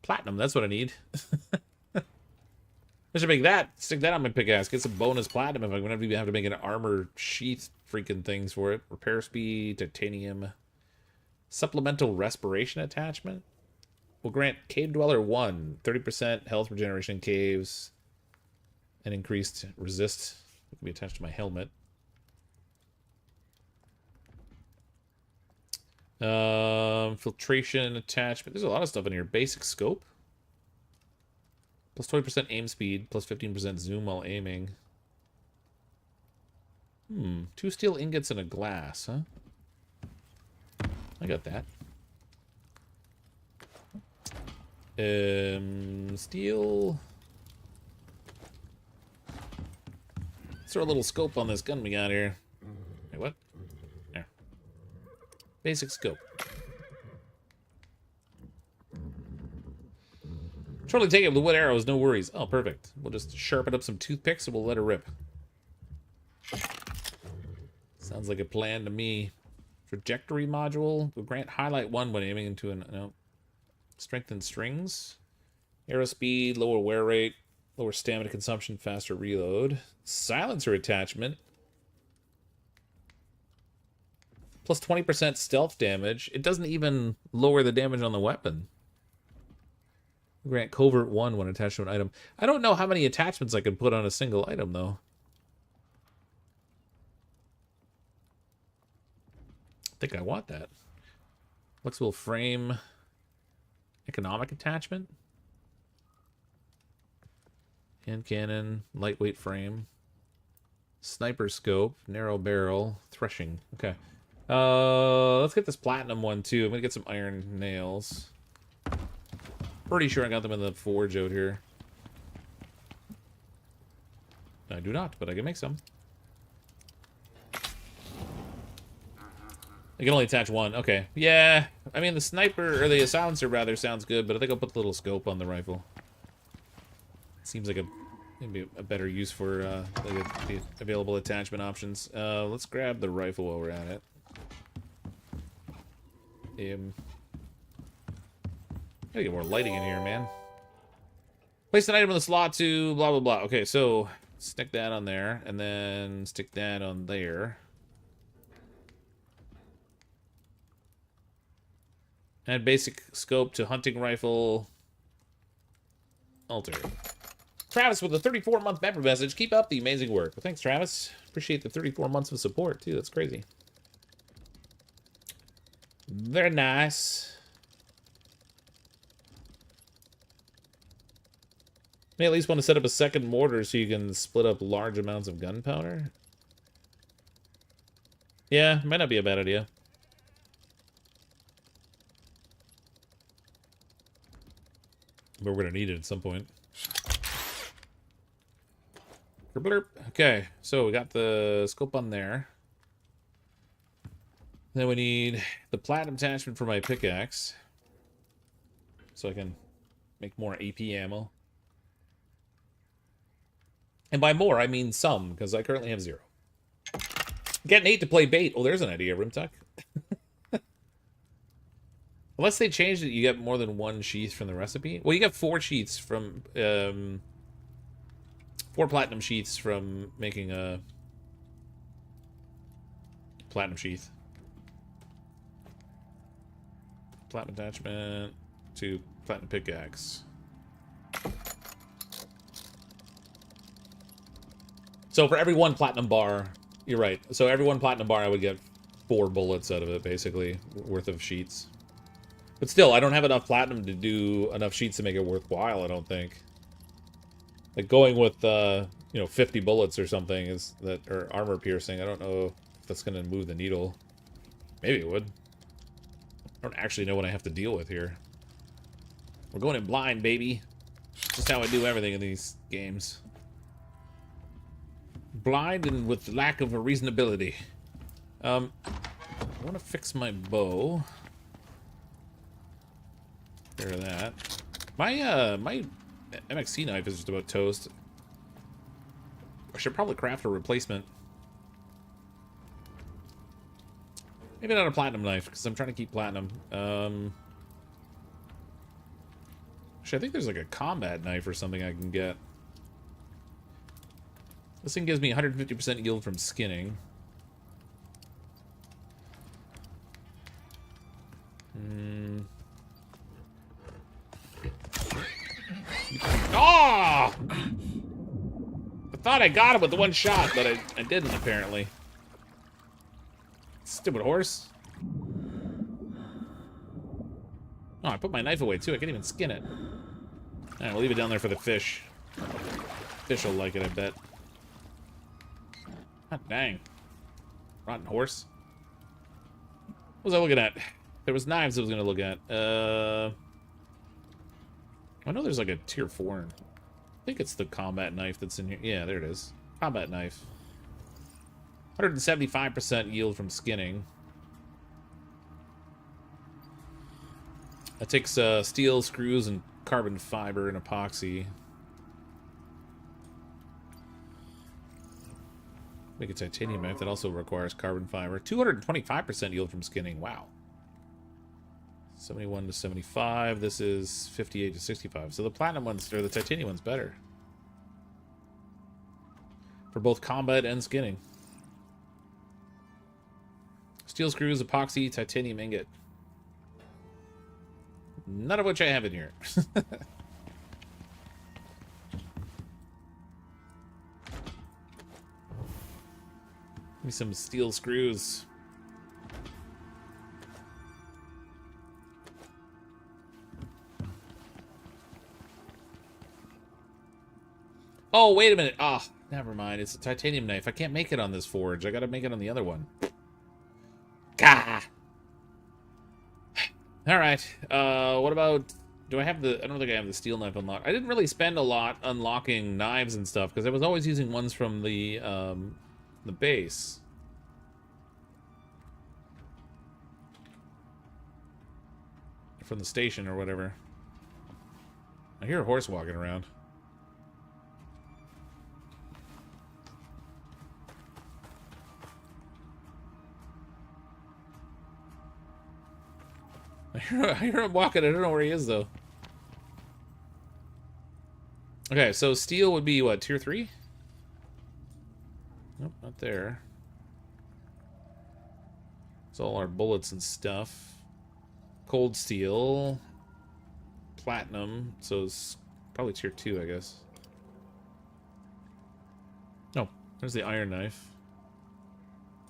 platinum. That's what I need. I should make that. Stick that on my pickaxe. Get some bonus platinum if I'm gonna have to make an armor sheath freaking things for it. Repair speed, titanium, supplemental respiration attachment. Will grant Cave Dweller 1 30% health regeneration in caves, and increased resist. It can be attached to my helmet. Filtration attachment. There's a lot of stuff in here. Basic scope. Plus 20% aim speed, plus 15% zoom while aiming. 2 steel ingots and a glass, huh? I got that. Steel. Let's throw a little scope on this gun we got here. Wait, what? There. Basic scope. Totally take it with the wood arrows, no worries. Oh, perfect. We'll just sharpen up some toothpicks and we'll let her rip. Sounds like a plan to me. Trajectory module will grant highlight 1 when aiming into an... No. Strengthen strings. Arrow speed, lower wear rate, lower stamina consumption, faster reload. Silencer attachment. Plus 20% stealth damage. It doesn't even lower the damage on the weapon. Grant covert 1 when attached to an item. I don't know how many attachments I can put on a single item, though. I think I want that. Flexible frame. Economic attachment. Hand cannon. Lightweight frame. Sniper scope. Narrow barrel. Threshing. Okay. Let's get this platinum one, too. I'm gonna get some iron nails. Pretty sure I got them in the forge out here. I do not, but I can make some. I can only attach 1. Okay. Yeah. I mean, the sniper, or the silencer, rather, sounds good, but I think I'll put the little scope on the rifle. Seems like maybe a better use for the available attachment options. Let's grab the rifle while we're at it. Gotta get more lighting in here, man. Place an item in the slot to blah, blah, blah. Okay, so stick that on there, and then stick that on there. Add basic scope to hunting rifle. Alter. Travis with a 34-month member message. Keep up the amazing work. Well, thanks, Travis. Appreciate the 34 months of support, too. That's crazy. Very nice. May at least want to set up a second mortar so you can split up large amounts of gunpowder. Yeah, might not be a bad idea. But we're gonna need it at some point. Blurp. Okay, so we got the scope on there. Then we need the platinum attachment for my pickaxe. So I can make more AP ammo. And by more, I mean some, because I currently have 0. Get Nate to play bait. Oh, there's an idea, Rimtuck. Unless they changed it, you get more than 1 sheath from the recipe. Well, you get 4 sheaths from... 4 platinum sheaths from making a... platinum sheath. Platinum attachment to platinum pickaxe. So for every 1 platinum bar... You're right. So every 1 platinum bar, I would get 4 bullets out of it, basically, worth of sheets. But still, I don't have enough platinum to do enough sheets to make it worthwhile, I don't think. Like, going with, 50 bullets or something is that, or armor piercing, I don't know if that's going to move the needle. Maybe it would. I don't actually know what I have to deal with here. We're going in blind, baby. Just how I do everything in these games. Blind and with lack of a reasonability. I want to fix my bow. Hear that. My MXC knife is just about toast. I should probably craft a replacement. Maybe not a platinum knife, because I'm trying to keep platinum. Actually, I think there's like a combat knife or something I can get. This thing gives me 150% yield from skinning. Oh! I thought I got him with the 1 shot, but I didn't, apparently. Stupid horse. Oh, I put my knife away, too. I can't even skin it. Alright, we'll leave it down there for the fish. Fish will like it, I bet. God dang. Rotten horse. What was I looking at? There was knives I was going to look at. I know there's like a tier 4. I think it's the combat knife that's in here. Yeah, there it is. Combat knife. 175% yield from skinning. That takes steel, screws, and carbon fiber and epoxy. Make a titanium knife that also requires carbon fiber. 225% yield from skinning. Wow. 71 to 75. This is 58 to 65. So the platinum ones, or the titanium one's better. For both combat and skinning. Steel screws, epoxy, titanium ingot. None of which I have in here. Give me some steel screws. Oh, wait a minute. Ah, oh, never mind. It's a titanium knife. I can't make it on this forge. I gotta make it on the other one. Gah! Alright. What about... Do I have the... I don't think I have the steel knife unlocked. I didn't really spend a lot unlocking knives and stuff, because I was always using ones from the base. From the station or whatever. I hear a horse walking around. I hear him walking. I don't know where he is, though. Okay, so steel would be, what, tier 3? Nope, not there. It's all our bullets and stuff. Cold steel. Platinum. So it's probably tier 2, I guess. Oh, there's the iron knife.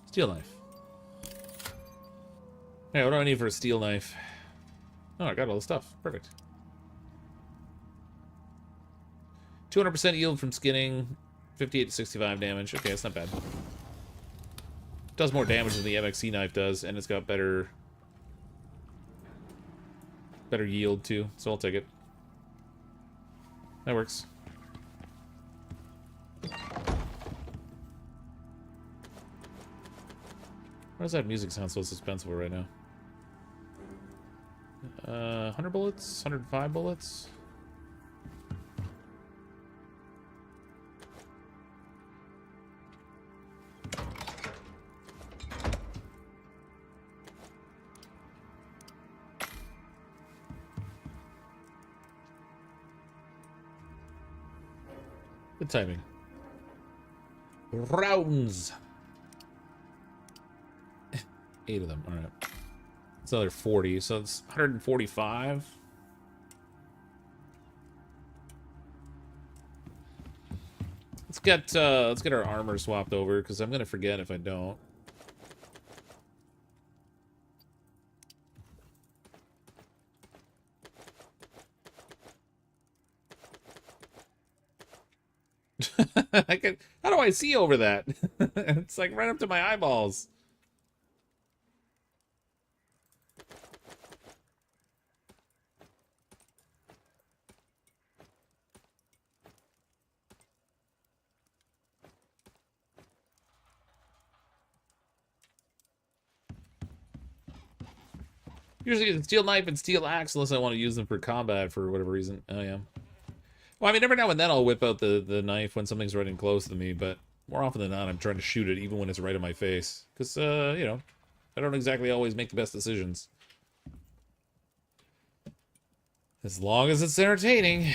Steel knife. Hey, what do I need for a steel knife? Oh, I got all the stuff. Perfect. 200% yield from skinning. 58 to 65 damage. Okay, that's not bad. Does more damage than the MXC knife does, and it's got better yield, too. So I'll take it. That works. Why does that music sound so suspenseful right now? 100 bullets? 105 bullets? Good timing. Rounds! 8 of them, alright. It's another 40, so it's 145. Let's get our armor swapped over, because I'm gonna forget if I don't. How do I see over that? It's like right up to my eyeballs. Usually it's steel knife and steel axe unless I want to use them for combat for whatever reason. Oh, yeah. Well, I mean, every now and then I'll whip out the knife when something's running close to me, but more often than not, I'm trying to shoot it even when it's right in my face. Because, you know, I don't exactly always make the best decisions. As long as it's entertaining.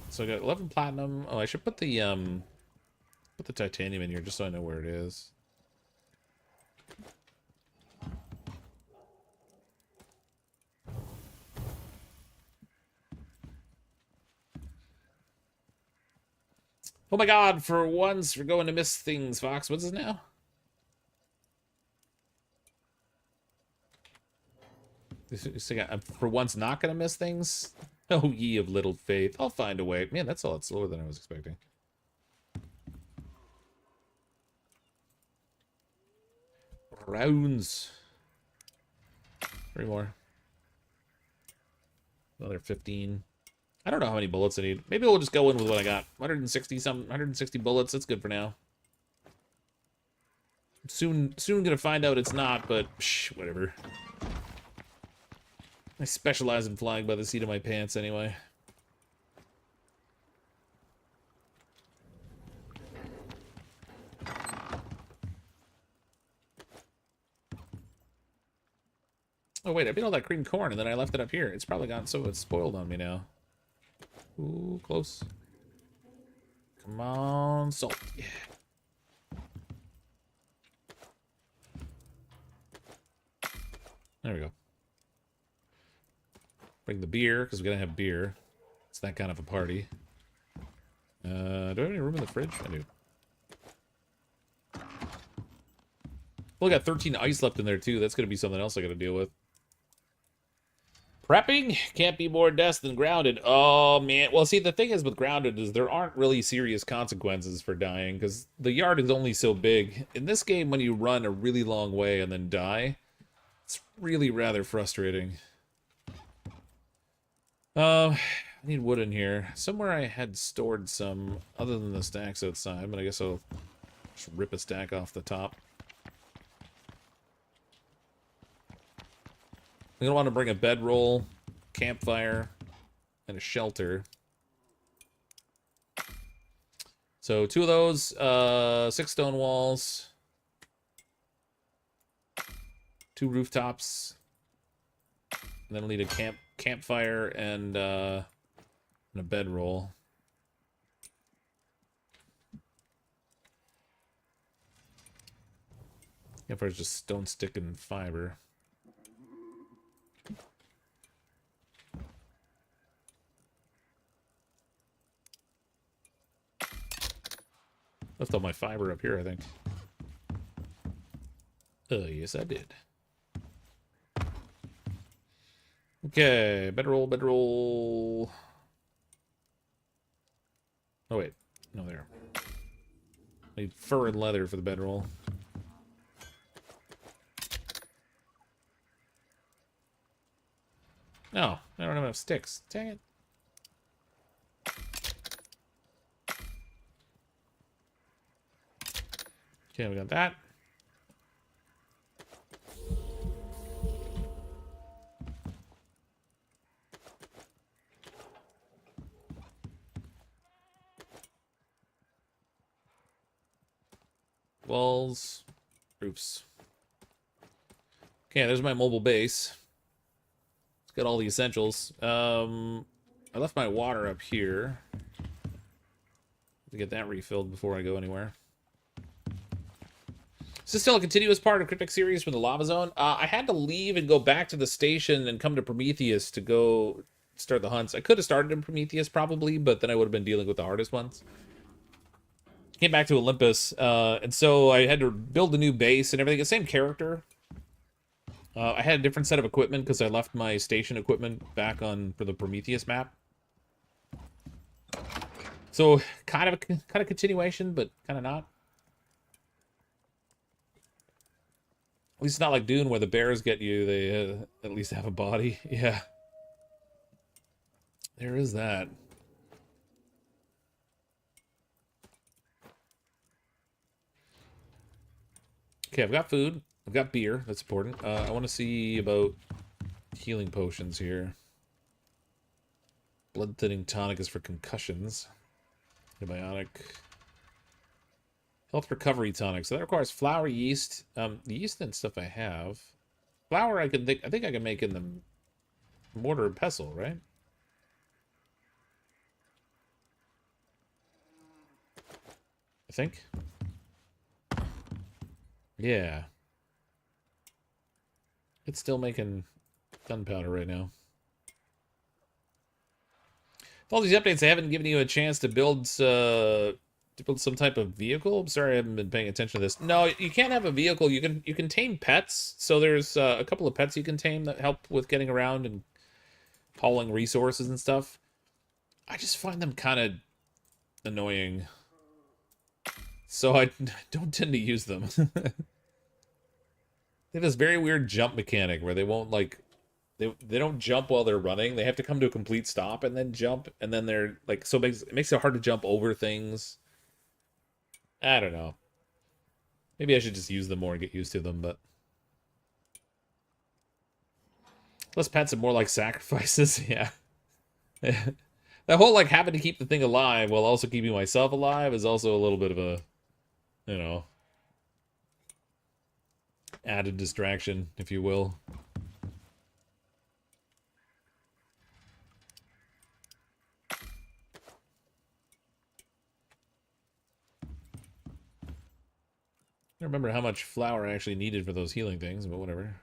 So I got 11 platinum. Oh, I should put the titanium in here just so I know where it is. Oh my god, for once we're going to miss things, Fox. What's this now? I'm for once not going to miss things? Oh, ye of little faith. I'll find a way. Man, that's a lot slower than I was expecting. Rounds. 3 more. Another 15. I don't know how many bullets I need. Maybe we'll just go in with what I got. 160 bullets. That's good for now. Soon gonna find out it's not, but whatever. I specialize in flying by the seat of my pants anyway. Oh wait, I made all that green corn and then I left it up here. It's probably gotten so it's spoiled on me now. Ooh, close. Come on, salt. Yeah. There we go. Bring the beer, because we're going to have beer. It's that kind of a party. Do I have any room in the fridge? I do. Well, I got 13 ice left in there, too. That's going to be something else I got to deal with. Prepping can't be more deaths than grounded. Oh, man. Well, see, the thing is with grounded is there aren't really serious consequences for dying, because the yard is only so big. In this game, when you run a really long way and then die, it's really rather frustrating. I need wood in here. Somewhere I had stored some, other than the stacks outside, but I guess I'll just rip a stack off the top. I'm gonna want to bring a bedroll, campfire, and a shelter. So 2 of those, 6 stone walls, 2 rooftops, and then I'll need a campfire and a bedroll. Campfire's just stone stick and fiber. Left all my fiber up here, I think. Oh, yes, I did. Okay, bedroll. Oh, wait. No, there. I need fur and leather for the bedroll. No, I don't have enough sticks. Dang it. Okay, we got that. Walls, roofs. Okay, there's my mobile base. It's got all the essentials. I left my water up here to get that refilled before I go anywhere. Is this still a continuous part of Cryptic series from the lava zone? I had to leave and go back to the station and come to Prometheus to go start the hunts. I could have started in Prometheus probably, but then I would have been dealing with the hardest ones. Came back to Olympus, and so I had to build a new base and everything. The same character. I had a different set of equipment because I left my station equipment back on for the Prometheus map. So kind of continuation, but kind of not. At least it's not like Dune where the bears get you. They at least have a body. Yeah. There is that. Okay, I've got food. I've got beer. That's important. I want to see about healing potions here. Blood thinning tonic is for concussions. Antibiotic. Health recovery tonic. So that requires flour, yeast. The yeast and stuff I have. Flour I think I can make in the mortar and pestle, right? I think. Yeah. It's still making gunpowder right now. With all these updates, I haven't given you a chance to build some type of vehicle. I'm sorry I haven't been paying attention to this. No, you can't have a vehicle. You can tame pets. So there's a couple of pets you can tame that help with getting around and hauling resources and stuff. I just find them kind of annoying. So I don't tend to use them. They have this very weird jump mechanic where they won't like they don't jump while they're running. They have to come to a complete stop and then jump, and then they're like so it makes it hard to jump over things. I don't know. Maybe I should just use them more and get used to them, but Less pets and more like sacrifices. Yeah. That whole like having to keep the thing alive while also keeping myself alive is also a little bit of a, you know, added distraction, if you will. I don't remember how much flour I actually needed for those healing things, but whatever.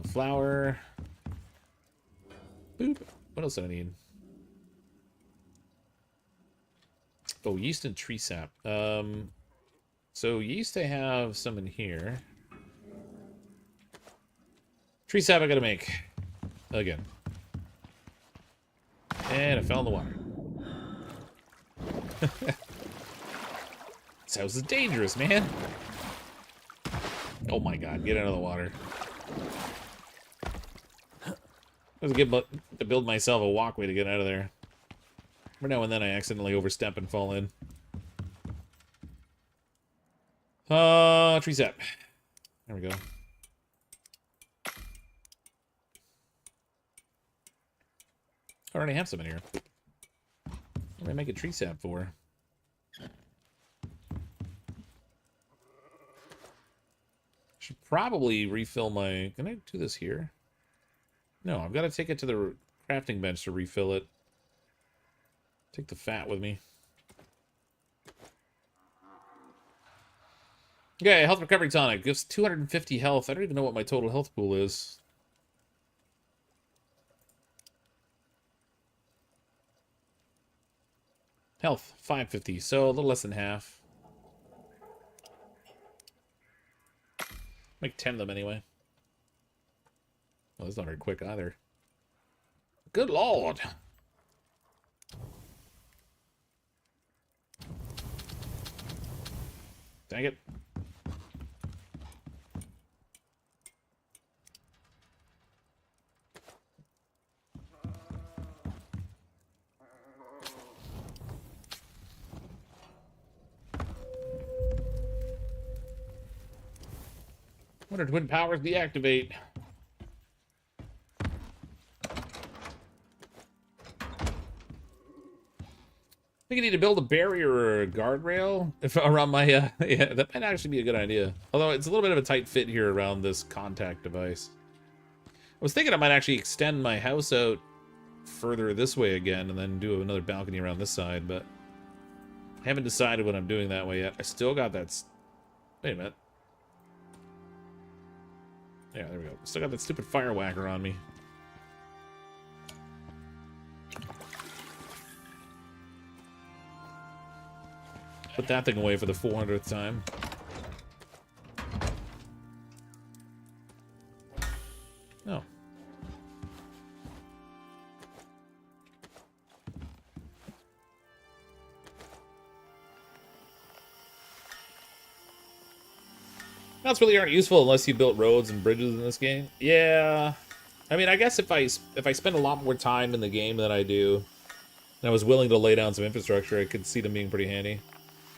Flour. Boop. What else did I need? Oh, yeast and tree sap. So yeast I have some in here. Tree sap I gotta make. Again. And it fell in the water. This house is dangerous, man. Oh my god, get out of the water. I was to build myself a walkway to get out of there. Every now and then I accidentally overstep and fall in. Tree sap. There we go. I already have some in here. What am I making tree sap for? Should probably refill my... Can I do this here? No, I've got to take it to the crafting bench to refill it. Take the fat with me. Okay, health recovery tonic. Gives 250 health. I don't even know what my total health pool is. Health, 550. So a little less than half. Make 10 of them anyway. Oh, that's not very quick either. Good lord. Dang it. What are twin powers deactivate? I think I need to build a barrier or a guardrail around my, yeah, that might actually be a good idea. Although it's a little bit of a tight fit here around this contact device. I was thinking I might actually extend my house out further this way again and then do another balcony around this side, but I haven't decided what I'm doing that way yet. I still got that... Wait a minute. Yeah, there we go. Still got that stupid fire whacker on me. Put that thing away for the 400th time. Oh. That's really aren't useful unless you built roads and bridges in this game. Yeah. I mean, I guess if I spend a lot more time in the game than I do, and I was willing to lay down some infrastructure, I could see them being pretty handy.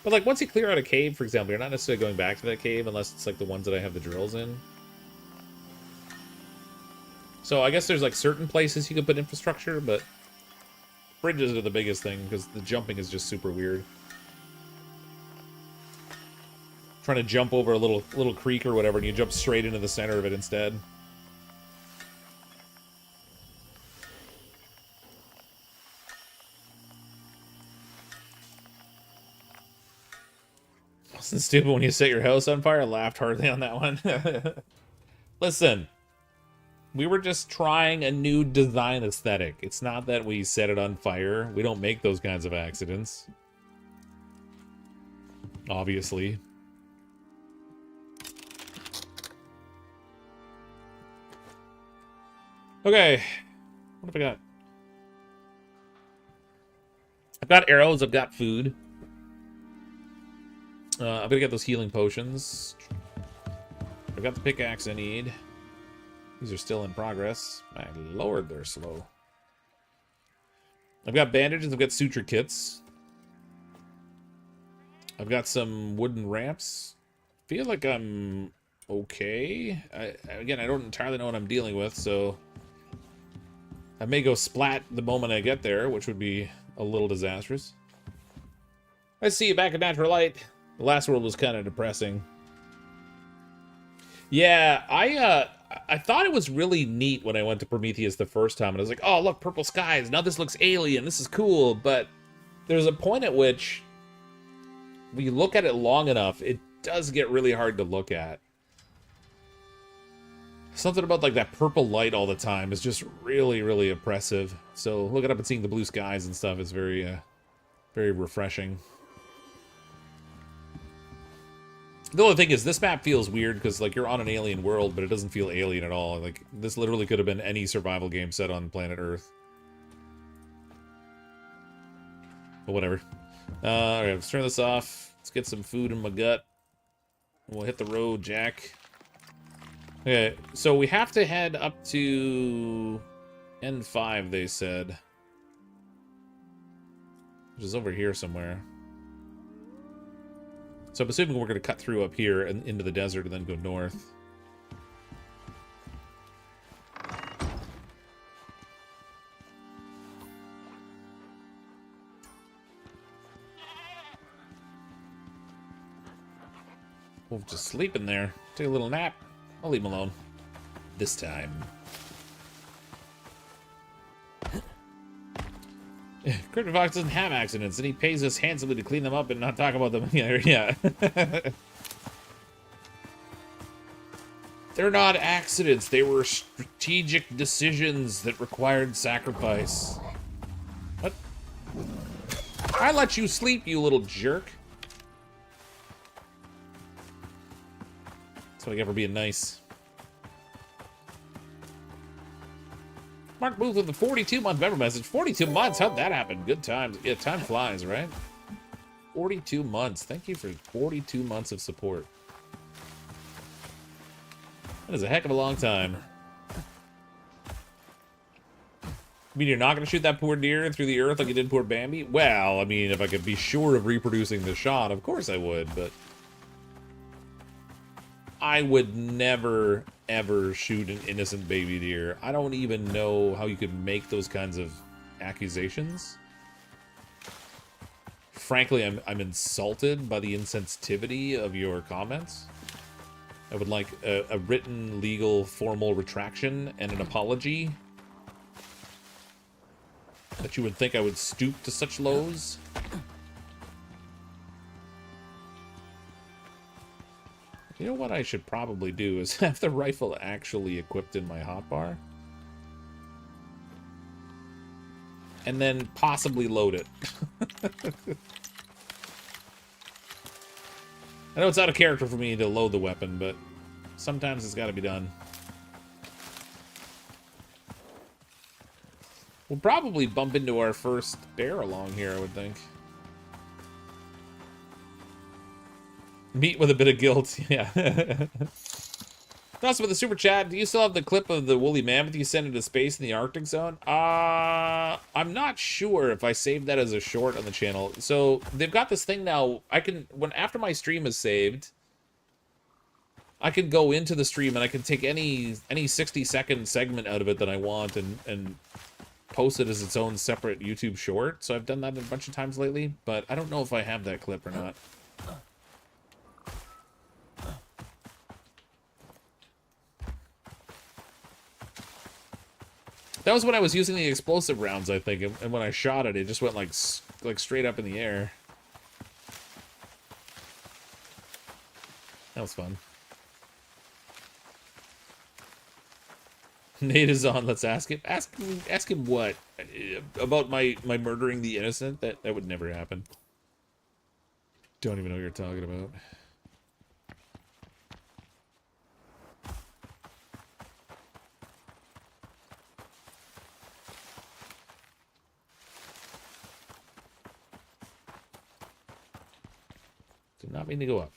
But like once you clear out a cave, for example, you're not necessarily going back to that cave unless it's like the ones that I have the drills in. So I guess there's like certain places you could put infrastructure, but bridges are the biggest thing because the jumping is just super weird. Trying to jump over a little creek or whatever, and you jump straight into the center of it instead. Wasn't stupid when you set your house on fire. I laughed hardly on that one. Listen, we were just trying a new design aesthetic. It's not that we set it on fire. We don't make those kinds of accidents. Obviously. Okay, what have I got? I've got arrows, I've got food. I'm gonna get those healing potions. I've got the pickaxe I need. These are still in progress. My lord, they're slow. I've got bandages, I've got suture kits. I've got some wooden ramps. Feel like I'm okay. Again, I don't entirely know what I'm dealing with, so I may go splat the moment I get there, which would be a little disastrous. I see you back in natural light. The last world was kind of depressing. Yeah, I thought it was really neat when I went to Prometheus the first time, and I was like, oh, look, purple skies. Now this looks alien. This is cool. But there's a point at which, when you look at it long enough, it does get really hard to look at. Something about like that purple light all the time is just really, really oppressive. So looking up and seeing the blue skies and stuff is very, very refreshing. The only thing is, this map feels weird because, like, you're on an alien world, but it doesn't feel alien at all. Like, this literally could have been any survival game set on planet Earth. But whatever. Alright, let's turn this off. Let's get some food in my gut. We'll hit the road, Jack. Okay, so we have to head up to N5, they said. Which is over here somewhere. So I'm assuming we're going to cut through up here and into the desert and then go north. We'll just sleep in there. Take a little nap. I'll leave him alone. This time. CrypticFox doesn't have accidents, and he pays us handsomely to clean them up and not talk about them. Yeah. They're not accidents. They were strategic decisions that required sacrifice. What? I let you sleep, you little jerk. That's what I get for being nice. Mark Booth with the 42-month member message. 42 months? How'd that happen? Good times. Yeah, time flies, right? 42 months. Thank you for 42 months of support. That is a heck of a long time. I mean, you're not going to shoot that poor deer through the earth like you did poor Bambi? Well, I mean, if I could be sure of reproducing the shot, of course I would, but I would never, ever shoot an innocent baby deer. I don't even know how you could make those kinds of accusations. Frankly, I'm insulted by the insensitivity of your comments. I would like a written, legal, formal retraction and an apology. That you would think I would stoop to such lows. You know what I should probably do is have the rifle actually equipped in my hotbar. And then possibly load it. I know it's out of character for me to load the weapon, but sometimes it's got to be done. We'll probably bump into our first bear along here, I would think. Meet with a bit of guilt, yeah. Also, with the super chat, do you still have the clip of the woolly mammoth you sent into space in the Arctic zone? I'm not sure if I saved that as a short on the channel. So they've got this thing now. I can, after my stream is saved, I can go into the stream and I can take any 60-second segment out of it that I want and post it as its own separate YouTube short. So I've done that a bunch of times lately, but I don't know if I have that clip or not. That was when I was using the explosive rounds, I think, and when I shot it, it just went like straight up in the air. That was fun. Nate is on. Let's ask him. Ask him what about my murdering the innocent. That would never happen. Don't even know what you're talking about. Did not mean to go up.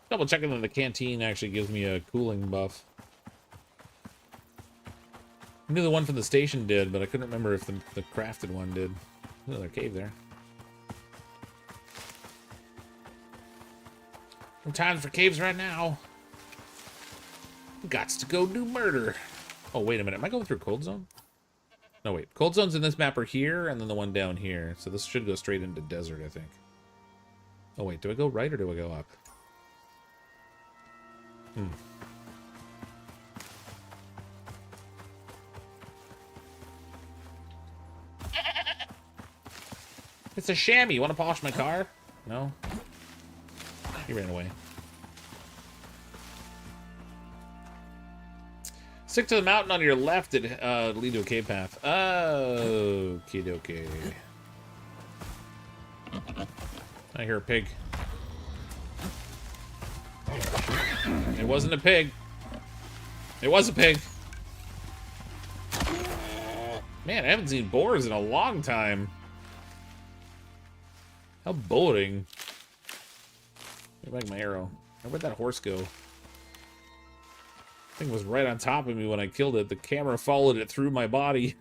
Double checking that the canteen actually gives me a cooling buff. I knew the one from the station did, but I couldn't remember if the crafted one did. Another cave there. No times for caves right now. Gots to go do murder. Oh, wait a minute. Am I going through Cold Zone? No, wait. Cold Zones in this map are here, and then the one down here. So this should go straight into desert, I think. Oh, wait. Do I go right or do I go up? It's a chamois. You want to polish my car? No? He ran away. Stick to the mountain on your left at lead to a cave path. Oh, okie dokie. I hear a pig. It wasn't a pig. It was a pig. Man, I haven't seen boars in a long time. How boring. Get back my arrow. Where'd that horse go? Thing was right on top of me when I killed it. The camera followed it through my body.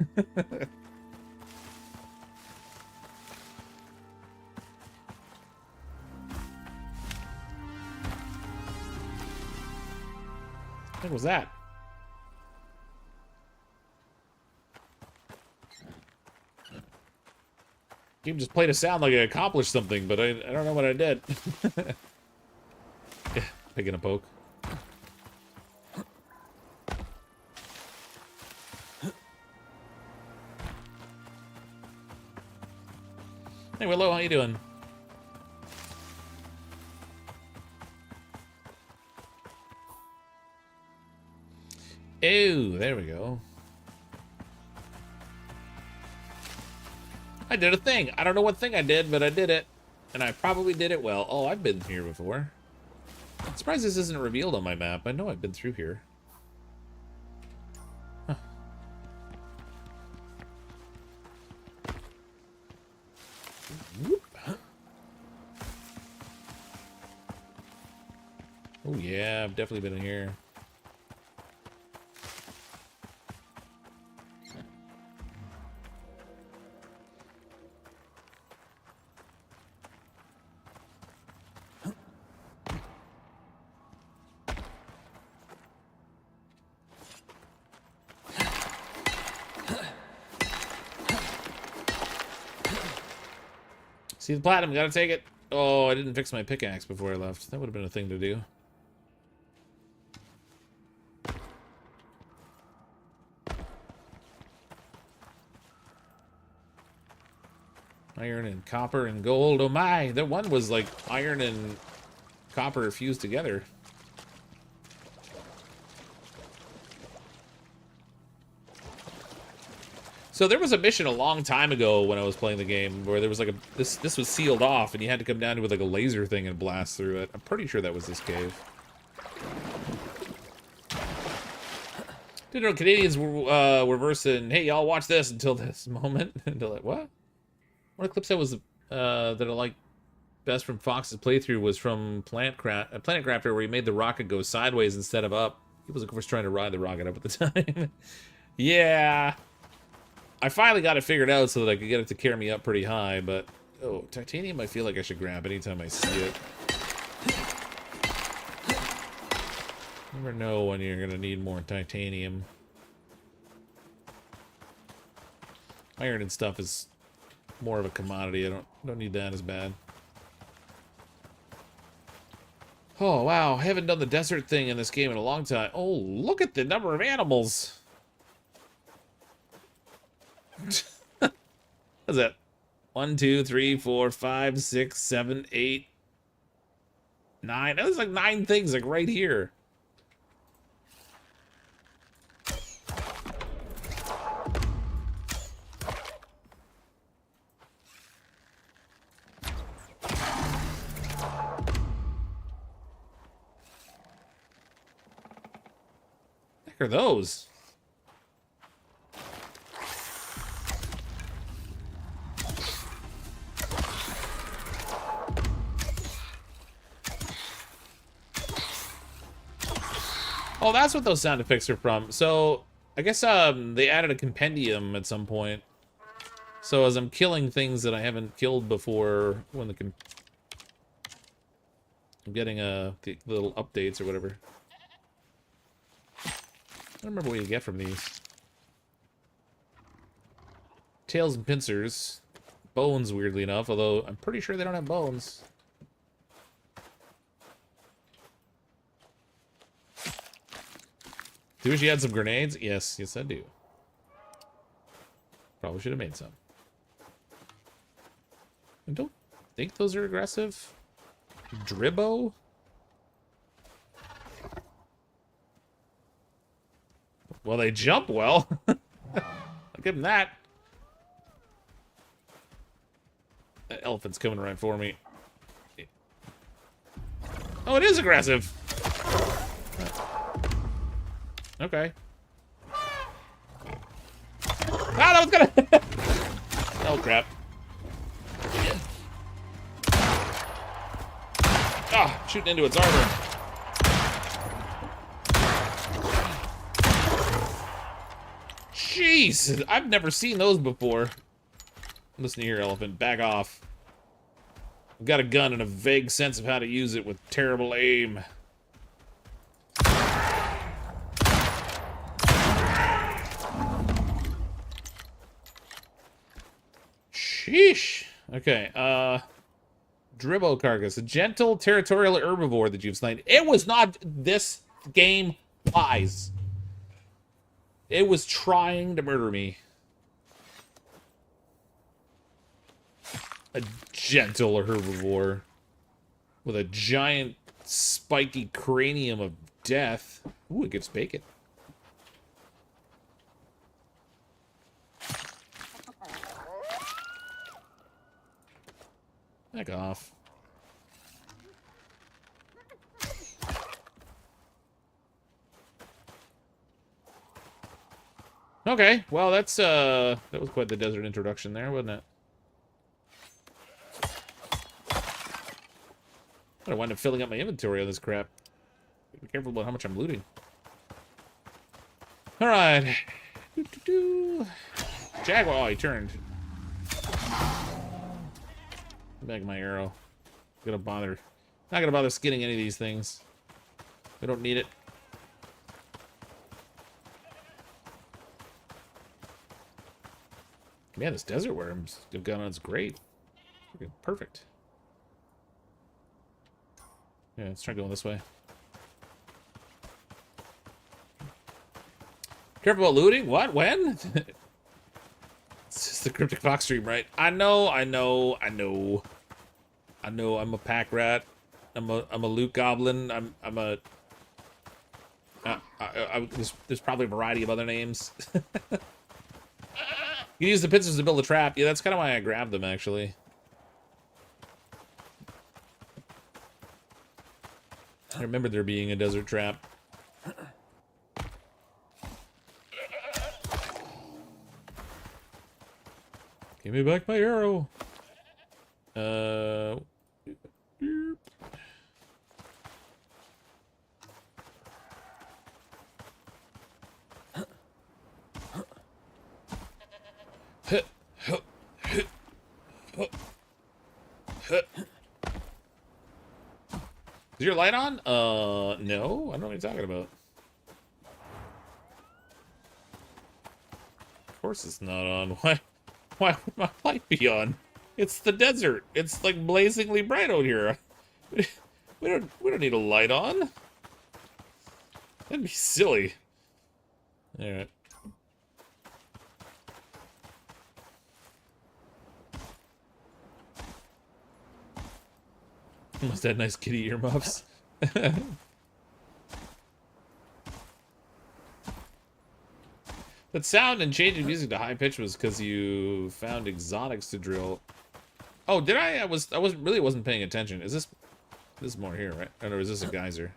What was that? Game just played a sound like I accomplished something, but I don't know what I did. Yeah, picking a poke. Hey Willow, how you doing? Oh, there we go. I did a thing. I don't know what thing I did, but I did it. And I probably did it well. Oh, I've been here before. I'm surprised this isn't revealed on my map. I know I've been through here. Huh. Whoop. Oh yeah, I've definitely been in here. See the platinum, gotta take it. Oh, I didn't fix my pickaxe before I left. That would have been a thing to do. Iron and copper and gold. Oh my, that one was like iron and copper fused together. So there was a mission a long time ago when I was playing the game where there was like a this was sealed off and you had to come down with like a laser thing and blast through it. I'm pretty sure that was this cave. Didn't know Canadians were versing, hey y'all watch this until this moment. Until like what? One of the clips that was that I like best from Fox's playthrough was from Planet Crafter where he made the rocket go sideways instead of up. He was of course trying to ride the rocket up at the time. Yeah. I finally got it figured out so that I could get it to carry me up pretty high, but... Oh, titanium I feel like I should grab anytime I see it. Never know when you're gonna need more titanium. Iron and stuff is more of a commodity. I don't need that as bad. Oh, wow. I haven't done the desert thing in this game in a long time. Oh, look at the number of animals. What's that? 1, 2, 3, 4, 5, 6, 7, 8, 9. There's like 9 things like right here. What the heck are those? Oh, that's what those sound effects are from. So, I guess they added a compendium at some point. So as I'm killing things that I haven't killed before, when I'm getting the little updates or whatever. I don't remember what you get from these. Tails and pincers. Bones, weirdly enough, although I'm pretty sure they don't have bones. Do you wish you had some grenades? Yes, yes I do. Probably should have made some. I don't think those are aggressive. Dribbo? Well, they jump well. I'll give them that. That elephant's coming right for me. Oh, it is aggressive. Okay. Ah, that was gonna... Oh, crap. Ah, shooting into its armor. Jeez, I've never seen those before. Listen here, elephant, back off. I've got a gun and a vague sense of how to use it with terrible aim. Sheesh. Okay, Dribbo carcass, a gentle territorial herbivore that you've slain. It was not this game wise. It was trying to murder me. A gentle herbivore with a giant spiky cranium of death. Ooh, it gives bacon. Back off. Okay, well that was quite the desert introduction there, wasn't it? I'm gonna wind up filling up my inventory on this crap. Be careful about how much I'm looting. Alright. Jaguar, oh, he turned. Back my arrow. Not gonna bother skinning any of these things. We don't need it. Man, this desert worm's gun on, it's great. Perfect. Yeah, let's try going this way. Careful about looting? What? When? It's just the CrypticFox stream, right? I know. I'm a pack rat. I'm a loot goblin. There's probably a variety of other names. You use the pincers to build a trap. Yeah, that's kind of why I grabbed them, actually. I remember there being a desert trap. Give me back my arrow. Is your light on? No. I don't know what you're talking about. Of course it's not on. Why would my light be on? It's the desert. It's like blazingly bright out here. We don't need a light on. That'd be silly. Alright. Must have nice kitty earmuffs. That sound and changing music to high pitch was because you found exotics to drill. Oh, did I? I wasn't paying attention. Is this more here, right? Or is this a geyser?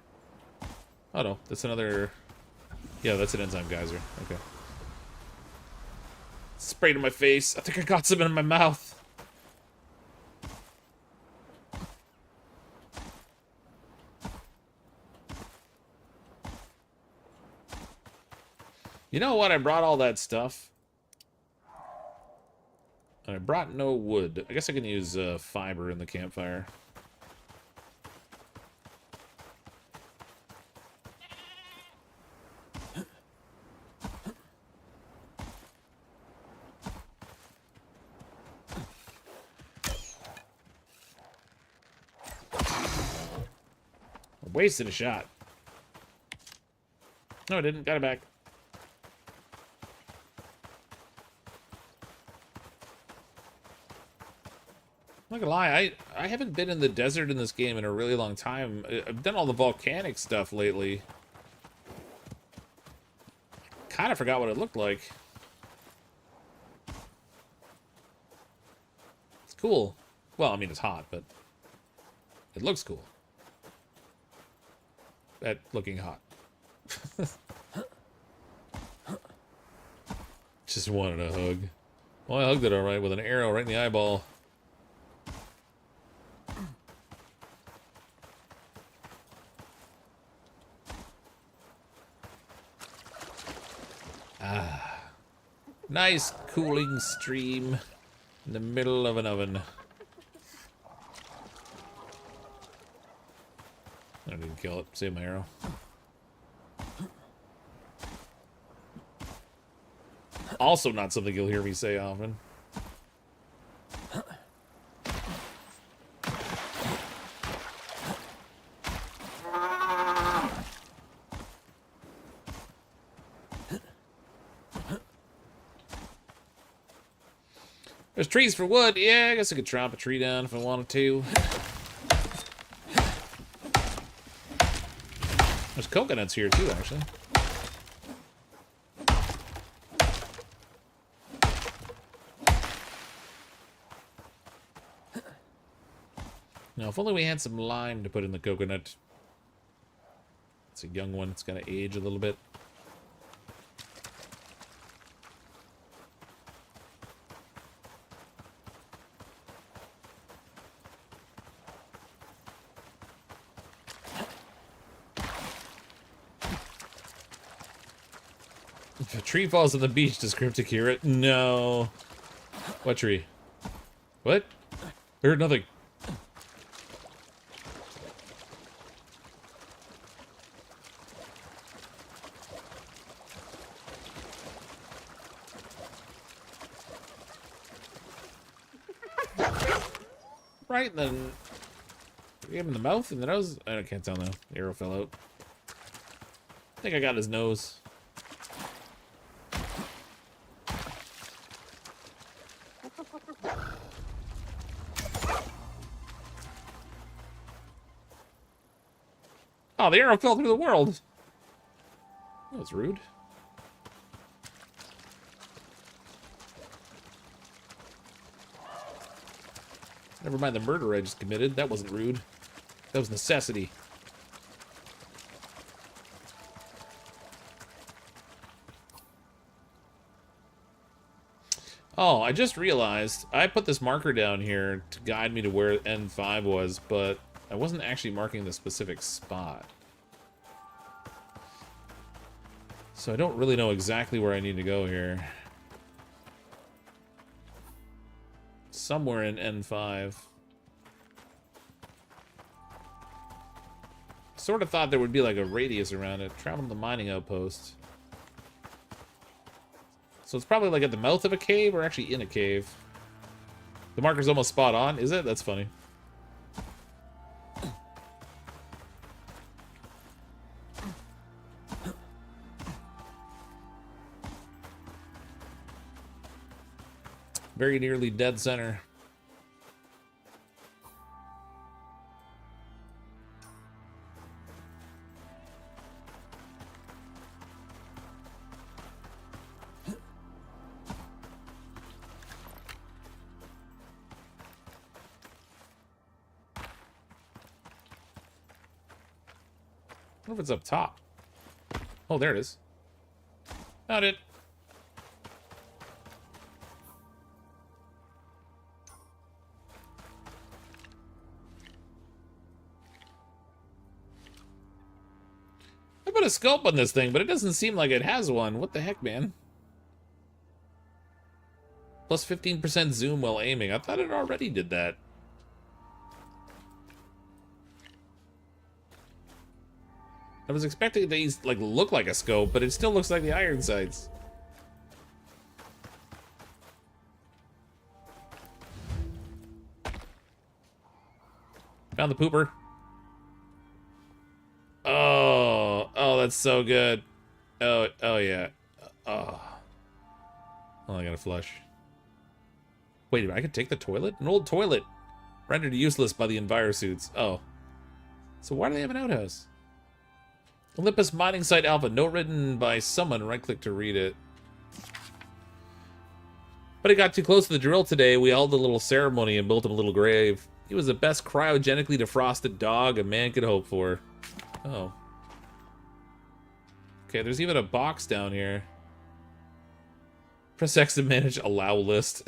Oh no, that's another. Yeah, that's an enzyme geyser. Okay. Sprayed in my face. I think I got some in my mouth. You know what? I brought all that stuff. And I brought no wood. I guess I can use fiber in the campfire. I'm wasting a shot. No, I didn't. Got it back. I'm not gonna lie, I haven't been in the desert in this game in a really long time. I've done all the volcanic stuff lately. Kind of forgot what it looked like. It's cool. Well, I mean, it's hot, but it looks cool. At looking hot. Just wanted a hug. Well, I hugged it alright with an arrow right in the eyeball. Ah. Nice cooling stream in the middle of an oven. I don't need to kill it. Save my arrow. Also not something you'll hear me say often. There's trees for wood. Yeah, I guess I could chop a tree down if I wanted to. There's coconuts here too, actually. Now, if only we had some lime to put in the coconut. It's a young one. It's gonna age a little bit. If a tree falls on the beach, does Cryptic hear it? No. What tree? What? I heard nothing. Right, then gave him the mouth and the nose. I can't tell now. The arrow fell out. I think I got his nose. Oh, the arrow fell through the world. That was rude. Never mind the murder I just committed. That wasn't rude. That was necessity. Oh, I just realized I put this marker down here to guide me to where N5 was, but I wasn't actually marking the specific spot. So I don't really know exactly where I need to go here. Somewhere in N5. Sort of thought there would be like a radius around it. Travel to the mining outpost. So it's probably like at the mouth of a cave or actually in a cave. The marker's almost spot on, is it? That's funny. Very nearly dead center. I wonder if it's up top. Oh, there it is. Found it. a scope on this thing, but it doesn't seem like it has one. What the heck, man? Plus 15% zoom while aiming. I thought it already did that. I was expecting these like look like a scope, but it still looks like the iron sights. Found the pooper. Oh, that's so good. Oh yeah. Oh, I gotta flush. Wait a minute, I could take the toilet? An old toilet rendered useless by the envirosuits. Oh. So why do they have an outhouse? Olympus Mining Site Alpha. Note written by someone. Right-click to read it. But it got too close to the drill today. We held a little ceremony and built him a little grave. He was the best cryogenically defrosted dog a man could hope for. Oh. Okay, there's even a box down here. Press X to manage allow list.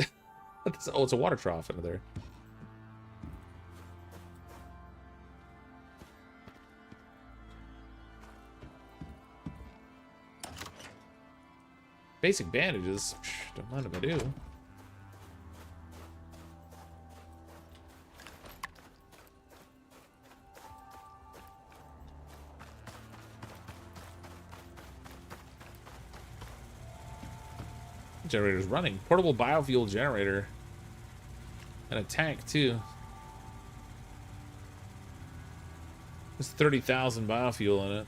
Oh, it's a water trough under there. Basic bandages. Don't mind if I do. Generator's running. Portable biofuel generator. And a tank, too. There's 30,000 biofuel in it.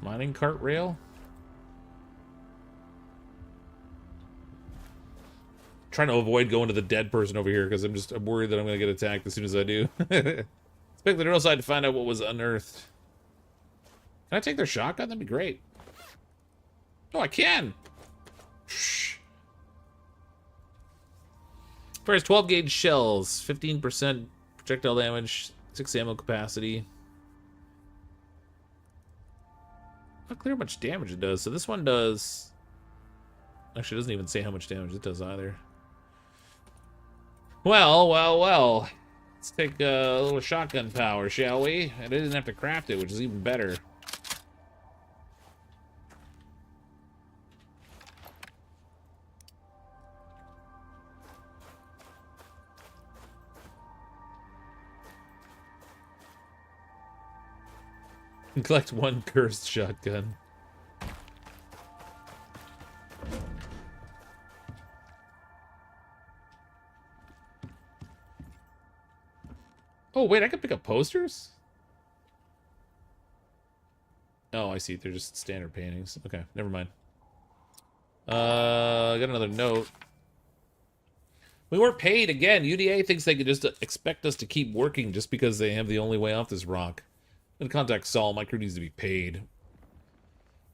Mining cart rail? Trying to avoid going to the dead person over here because I'm worried that I'm going to get attacked as soon as I do. Expect the drill site to find out what was unearthed. Can I take their shotgun? That'd be great. Oh, I can! Shh. Fires 12 gauge shells, 15% projectile damage, 6 ammo capacity. Not clear how much damage it does. So this one does... Actually, it doesn't even say how much damage it does either. Well. Let's take a little shotgun power, shall we? And I didn't have to craft it, which is even better. Collect one cursed shotgun. Oh, wait, I can pick up posters? Oh, I see. They're just standard paintings. Okay, never mind. I got another note. We weren't paid again. UDA thinks they could just expect us to keep working just because they have the only way off this rock. I'm gonna contact Saul. My crew needs to be paid.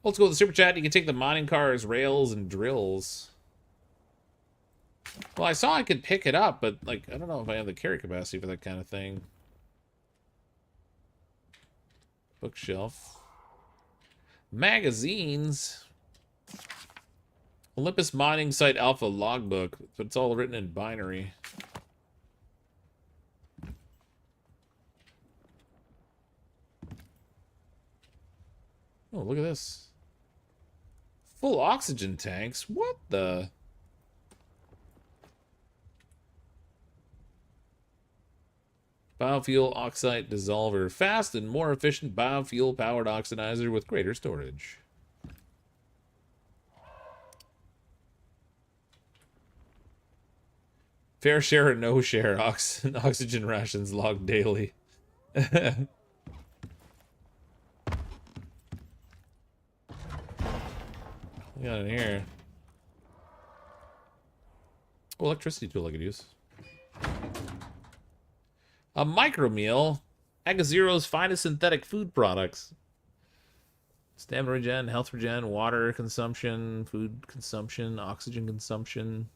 Let's go with the super chat. You can take the mining cars, rails, and drills. Well, I saw I could pick it up, but, like, I don't know if I have the carry capacity for that kind of thing. Bookshelf. Magazines. Olympus Mining Site Alpha logbook, but it's all written in binary. Oh, look at this. Full oxygen tanks? What the... Biofuel oxide dissolver. Fast and more efficient biofuel powered oxidizer with greater storage. Fair share or no share. Oxygen rations logged daily. What got in here? Oh, electricity tool I could use. A micro meal. Agazero's finest synthetic food products. Stamina regen, health regen, water consumption, food consumption, oxygen consumption.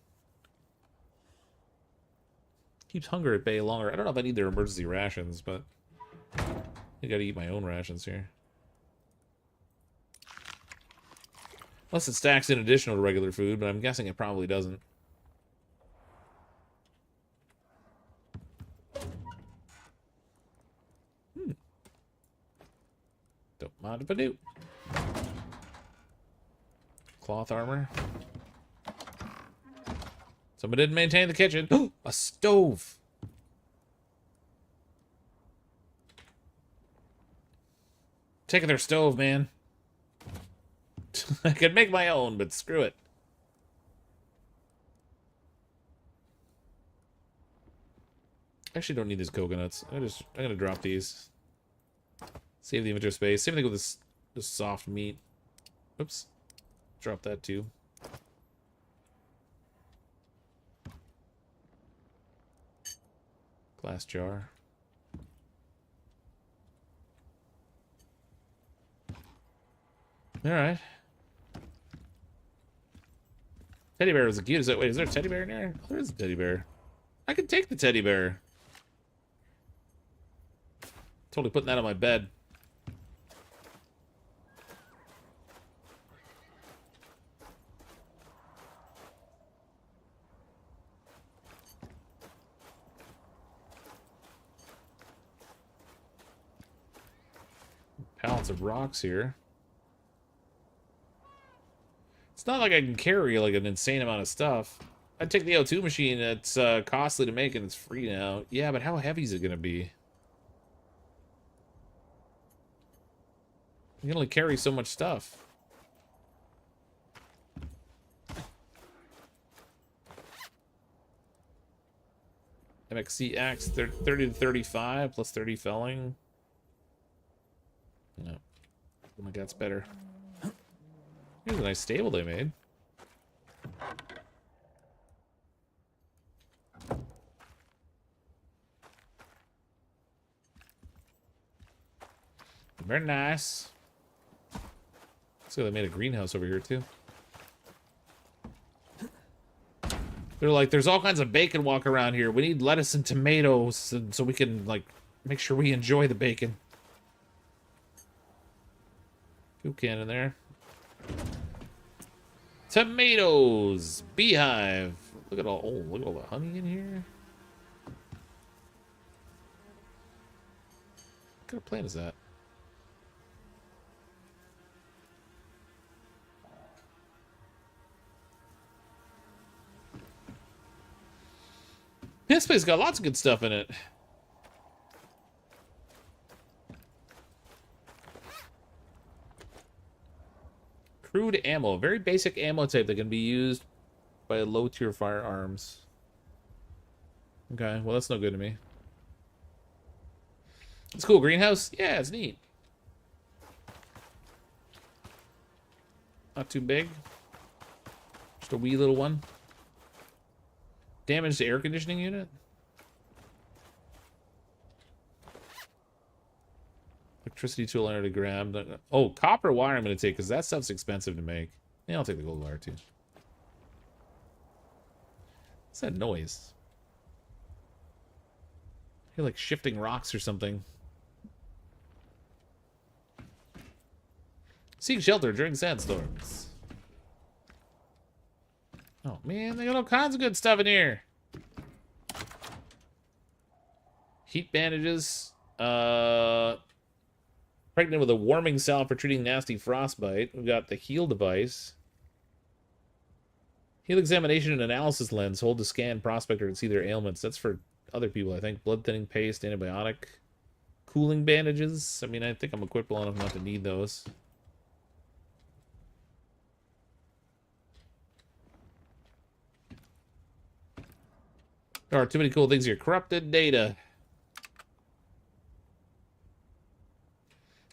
Keeps hunger at bay longer. I don't know if I need their emergency rations, but I gotta eat my own rations here. Unless it stacks in additional to regular food, but I'm guessing it probably doesn't. Mod Badoo. Cloth armor. Someone didn't maintain the kitchen. A stove. Taking their stove, man. I could make my own, but screw it. I actually don't need these coconuts. I'm gonna drop these. Save the inventory space. Same thing with this soft meat. Oops. Drop that too. Glass jar. Alright. Teddy bear was the cutest. Wait, is there a teddy bear in there? Oh, there is a teddy bear. I could take the teddy bear. Totally putting that on my bed. Pallets of rocks here. It's not like I can carry like an insane amount of stuff. I'd take the O2 machine. It's costly to make and it's free now. Yeah, but how heavy is it going to be? You can only carry so much stuff. MXC Axe 30 to 35 plus 30 felling. No. Oh my god, it's better. Here's a nice stable they made. Very nice. So they made a greenhouse over here too. They're like, there's all kinds of bacon walk around here. We need lettuce and tomatoes so we can like make sure we enjoy the bacon. Fuel can in there. Tomatoes, beehive. Look at look at all the honey in here. What kind of plant is that? This place got lots of good stuff in it. Crude ammo. Very basic ammo type that can be used by low-tier firearms. Okay, well, that's no good to me. It's cool. Greenhouse? Yeah, it's neat. Not too big. Just a wee little one. Damage to air conditioning unit? Electricity tool I already grabbed. Oh, copper wire I'm going to take because that stuff's expensive to make. Yeah, I'll take the gold wire too. What's that noise? I hear like shifting rocks or something. Seek shelter during sandstorms. Oh man, they got all kinds of good stuff in here. Heat bandages. Pregnant with a warming salve for treating nasty frostbite. We've got the heal device. Heal examination and analysis lens. Hold to scan prospector and see their ailments. That's for other people, I think. Blood thinning paste, antibiotic. Cooling bandages. I mean, I think I'm equipped well enough not to need those. There are too many cool things here. Corrupted data.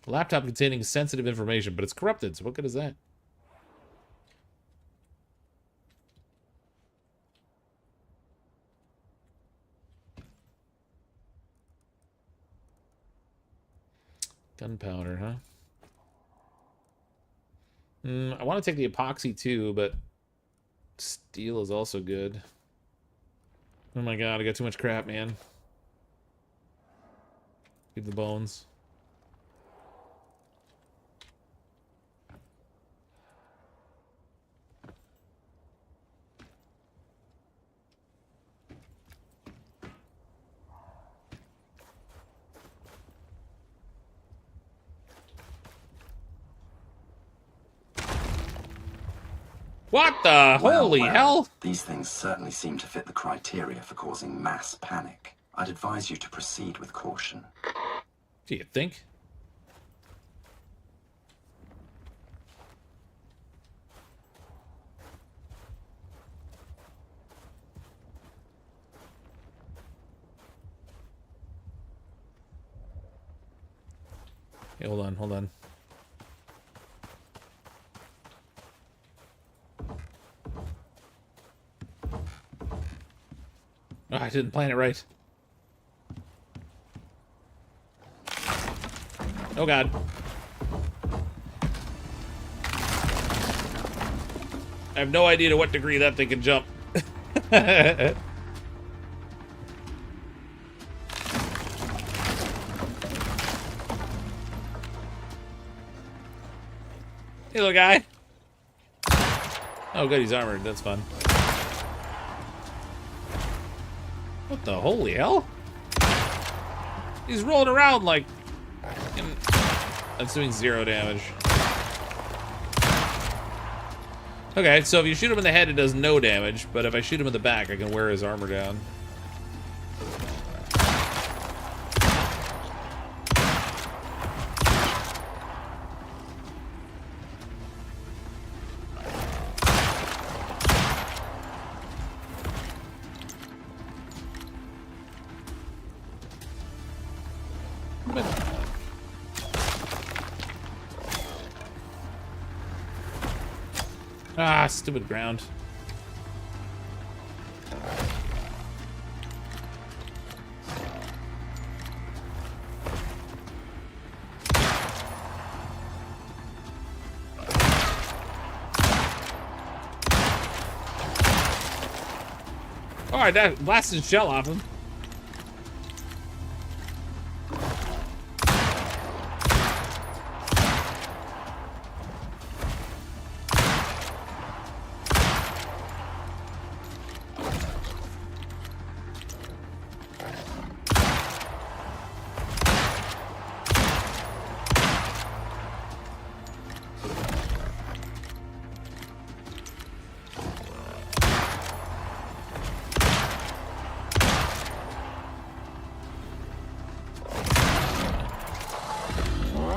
Laptop containing sensitive information, but it's corrupted, so what good is that? Gunpowder, huh? I want to take the epoxy too, but steel is also good. Oh my god, I got too much crap, man. Leave the bones. What the holy Well, hell? these things certainly seem to fit the criteria for causing mass panic. I'd advise you to proceed with caution. Do you think? Hey, hold on, hold on. Oh, I didn't plan it right. Oh god. I have no idea to what degree that thing can jump. Hey, little guy. Oh, good, he's armored. That's fun. What the holy hell? He's rolling around like... That's doing 0 damage. Okay, so if you shoot him in the head, it does no damage, but if I shoot him in the back, I can wear his armor down. Ah, stupid ground. Alright, that blasted shell off him.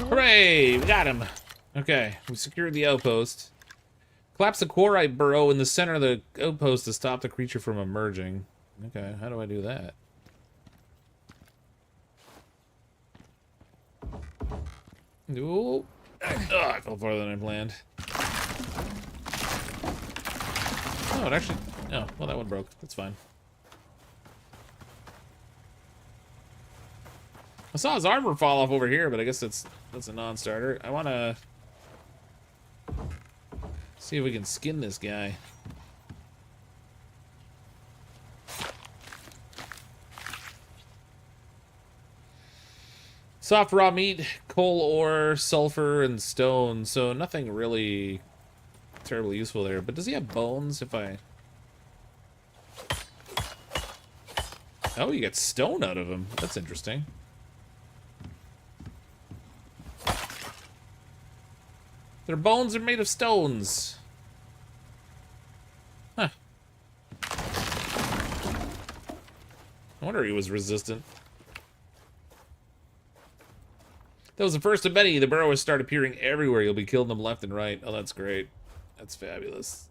Hooray! We got him. Okay, we secured the outpost. Collapse the quarrite burrow in the center of the outpost to stop the creature from emerging. Okay, how do I do that? Ooh. I fell farther than I planned. Oh, it actually... Oh, well, that one broke. That's fine. I saw his armor fall off over here, but I guess that's a non-starter. I want to see if we can skin this guy. Soft raw meat, coal ore, sulfur, and stone. So nothing really terribly useful there. But does he have bones if I... Oh, you get stone out of him. That's interesting. Their bones are made of stones. Huh. I wonder he was resistant. That was the first of many. The burrows start appearing everywhere. You'll be killing them left and right. Oh, that's great. That's fabulous.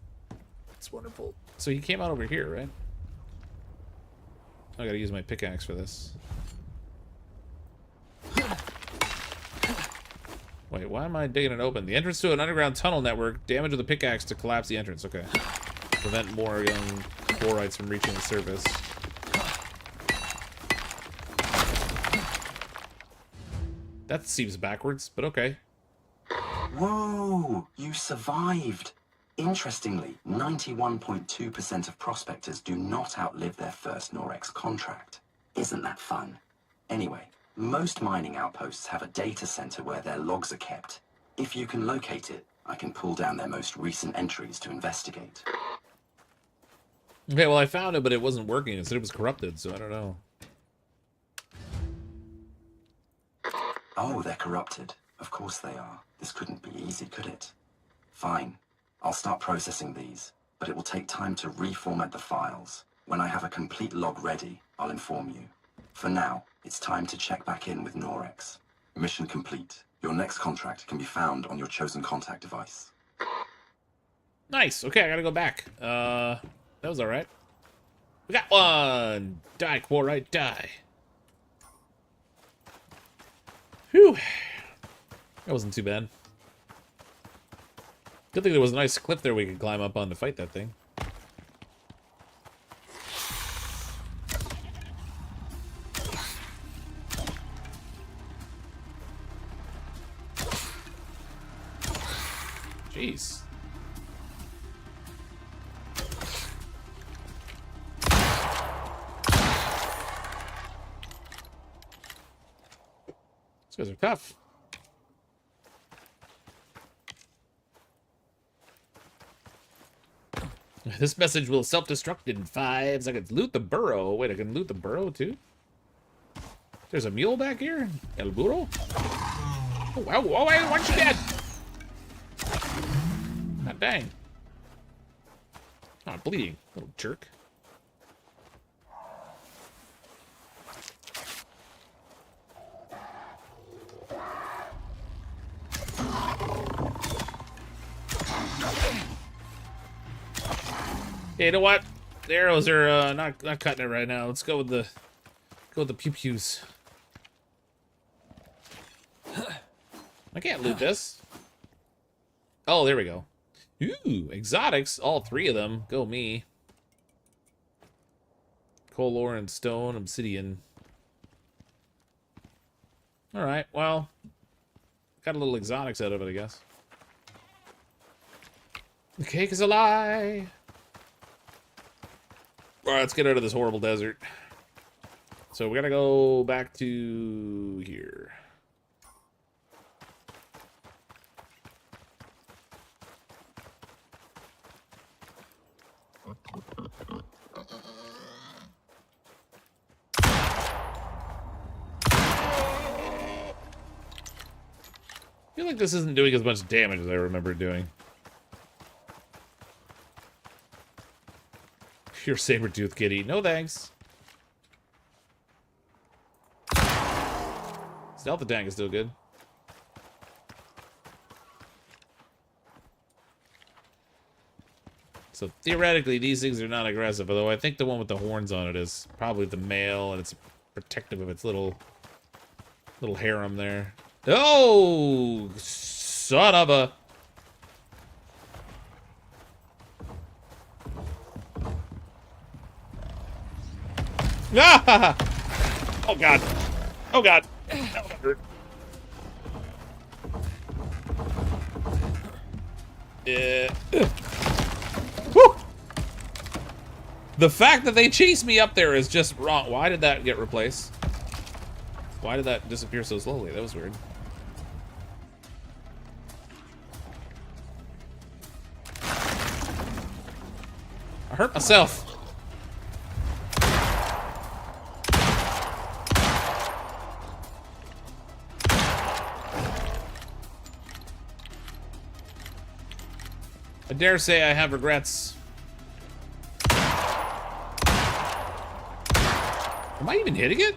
That's wonderful. So he came out over here, right? I gotta use my pickaxe for this. Wait, why am I digging it open? The entrance to an underground tunnel network. Damage with the pickaxe to collapse the entrance. Okay. Prevent more young quarrites from reaching the surface. That seems backwards, but okay. Whoa! You survived! Interestingly, 91.2% of prospectors do not outlive their first Norex contract. Isn't that fun? Anyway, most mining outposts have a data center where their logs are kept. If you can locate it, I can pull down their most recent entries to investigate. Okay, well I found it, but it wasn't working. It said it was corrupted, so I don't know. Oh, they're corrupted. Of course they are. This couldn't be easy, could it? Fine. I'll start processing these, but it will take time to reformat the files. When I have a complete log ready, I'll inform you. For now, it's time to check back in with Norex. Mission complete. Your next contract can be found on your chosen contact device. Nice. Okay, I gotta go back. That was alright. We got one! Die, Quarite, die. Whew. That wasn't too bad. Good thing there was a nice cliff there we could climb up on to fight that thing. Jeez. These guys are tough. This message will self-destruct in 5 seconds. Loot the burrow. Wait, I can loot the burrow too? There's a mule back here? El burro? Oh, wow. Oh, wait, why'd you get? God dang. Oh, I'm bleeding, little jerk. Hey, you know what? The arrows are not cutting it right now. Let's go with the pew pews. I can't loot this. Oh, there we go. Ooh, exotics, all 3 of them. Go me. Coal ore and stone, obsidian. All right, well, got a little exotics out of it, I guess. The cake is a lie. All right, let's get out of this horrible desert. So we gotta go back to here. I feel like this isn't doing as much damage as I remember doing. Pure saber-tooth kitty. No thanks. Stealth attack is still good. So theoretically, these things are not aggressive, although I think the one with the horns on it is probably the male, and it's protective of its little harem there. Oh, son of a... Ah! Oh god. Oh god. That hurt. Whew! The fact that they chased me up there is just wrong. Why did that get replaced? Why did that disappear so slowly? That was weird. I hurt myself. I dare say I have regrets. Am I even hitting it?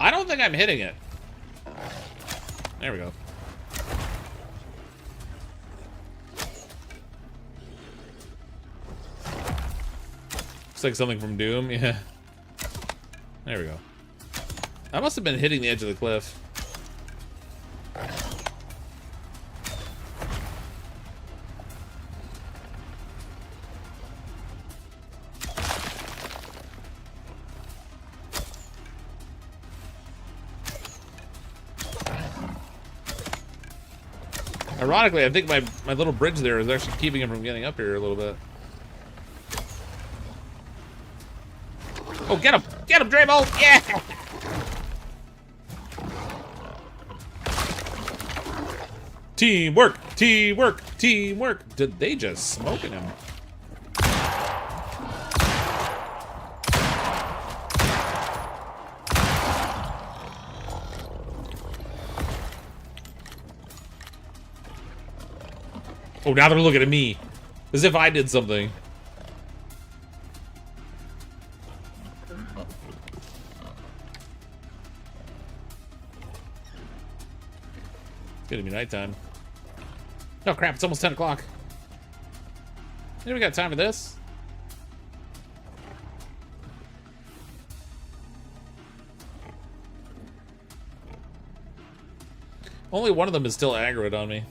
I don't think I'm hitting it. There we go. Looks like something from Doom, yeah. There we go. I must have been hitting the edge of the cliff. Ironically, I think my little bridge there is actually keeping him from getting up here a little bit. Oh, get him! Get him, Dramo! Yeah! Teamwork! Teamwork! Teamwork! Did they just smoking him? Oh, now they're looking at me. As if I did something. It's gonna be nighttime. Oh crap, it's almost 10 o'clock. Yeah, we got time for this. Only one of them is still aggroed on me.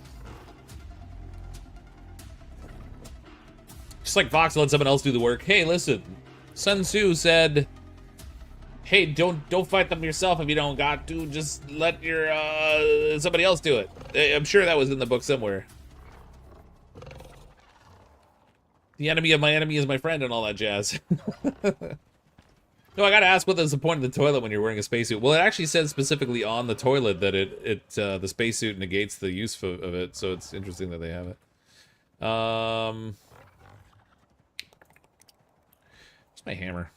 Just like Fox let someone else do the work. Hey, listen. Sun Tzu said, hey, don't fight them yourself if you don't got to. Just let your somebody else do it. I'm sure that was in the book somewhere. The enemy of my enemy is my friend and all that jazz. No, I gotta ask, what is the point of the toilet when you're wearing a spacesuit? Well, it actually says specifically on the toilet that the spacesuit negates the use of it, so it's interesting that they have it. Where's my hammer?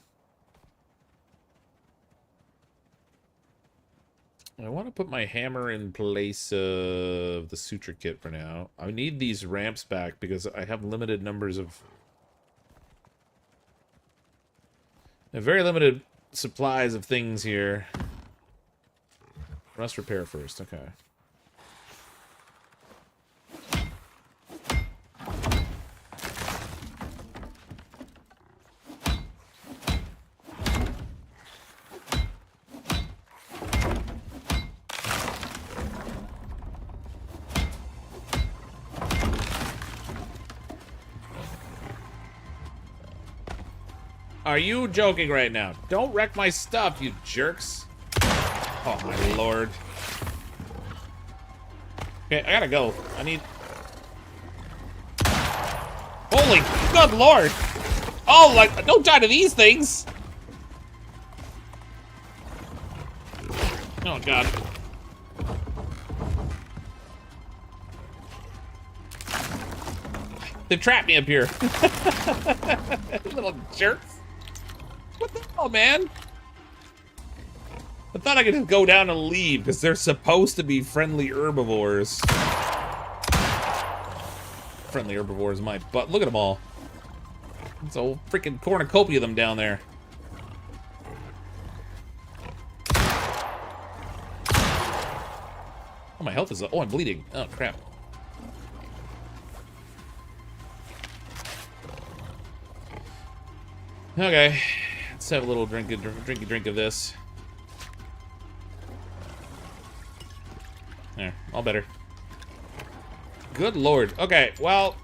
I want to put my hammer in place of the suture kit for now. I need these ramps back because I have limited numbers of... very limited supplies of things here. Rust repair first, okay. Are you joking right now? Don't wreck my stuff, you jerks. Oh my lord. Okay, I gotta go. I need... Holy good lord! Oh, like, don't die to these things! Oh god. They trapped me up here. Little jerks. What the hell, man? I thought I could just go down and leave, because they're supposed to be friendly herbivores. Friendly herbivores, my butt. Look at them all. It's a whole freaking cornucopia of them down there. Oh, my health is... Oh, I'm bleeding. Oh, crap. Okay. Let's have a little drinky of this. There, all better. Good lord. Okay, well,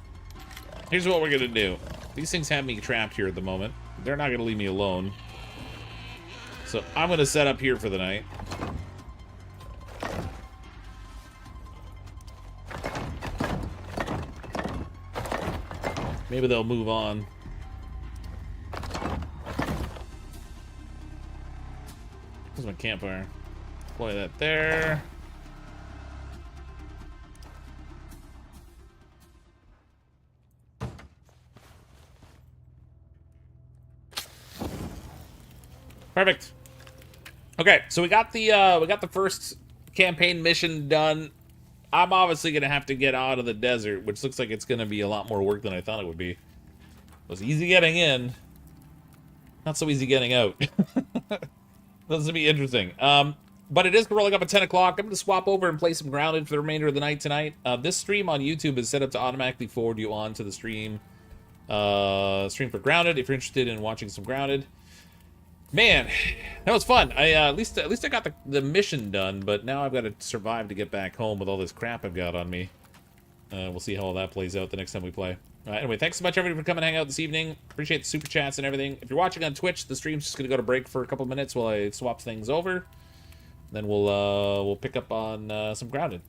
here's what we're gonna do. These things have me trapped here at the moment. They're not gonna leave me alone. So I'm gonna set up here for the night. Maybe they'll move on. Here's my campfire. Deploy that there. Perfect. Okay, so we got the first campaign mission done. I'm obviously gonna have to get out of the desert, which looks like it's gonna be a lot more work than I thought it would be. It was easy getting in, not so easy getting out. This will be interesting. But it is rolling up at 10 o'clock. I'm going to swap over and play some Grounded for the remainder of the night tonight. This stream on YouTube is set up to automatically forward you on to the stream for Grounded if you're interested in watching some Grounded. Man, that was fun. At least I got the mission done, but now I've got to survive to get back home with all this crap I've got on me. We'll see how all that plays out the next time we play. All right, anyway, thanks so much, everybody, for coming and hang out this evening. Appreciate the super chats and everything. If you're watching on Twitch, the stream's just going to go to break for a couple minutes while I swap things over. Then we'll pick up on some Grounded.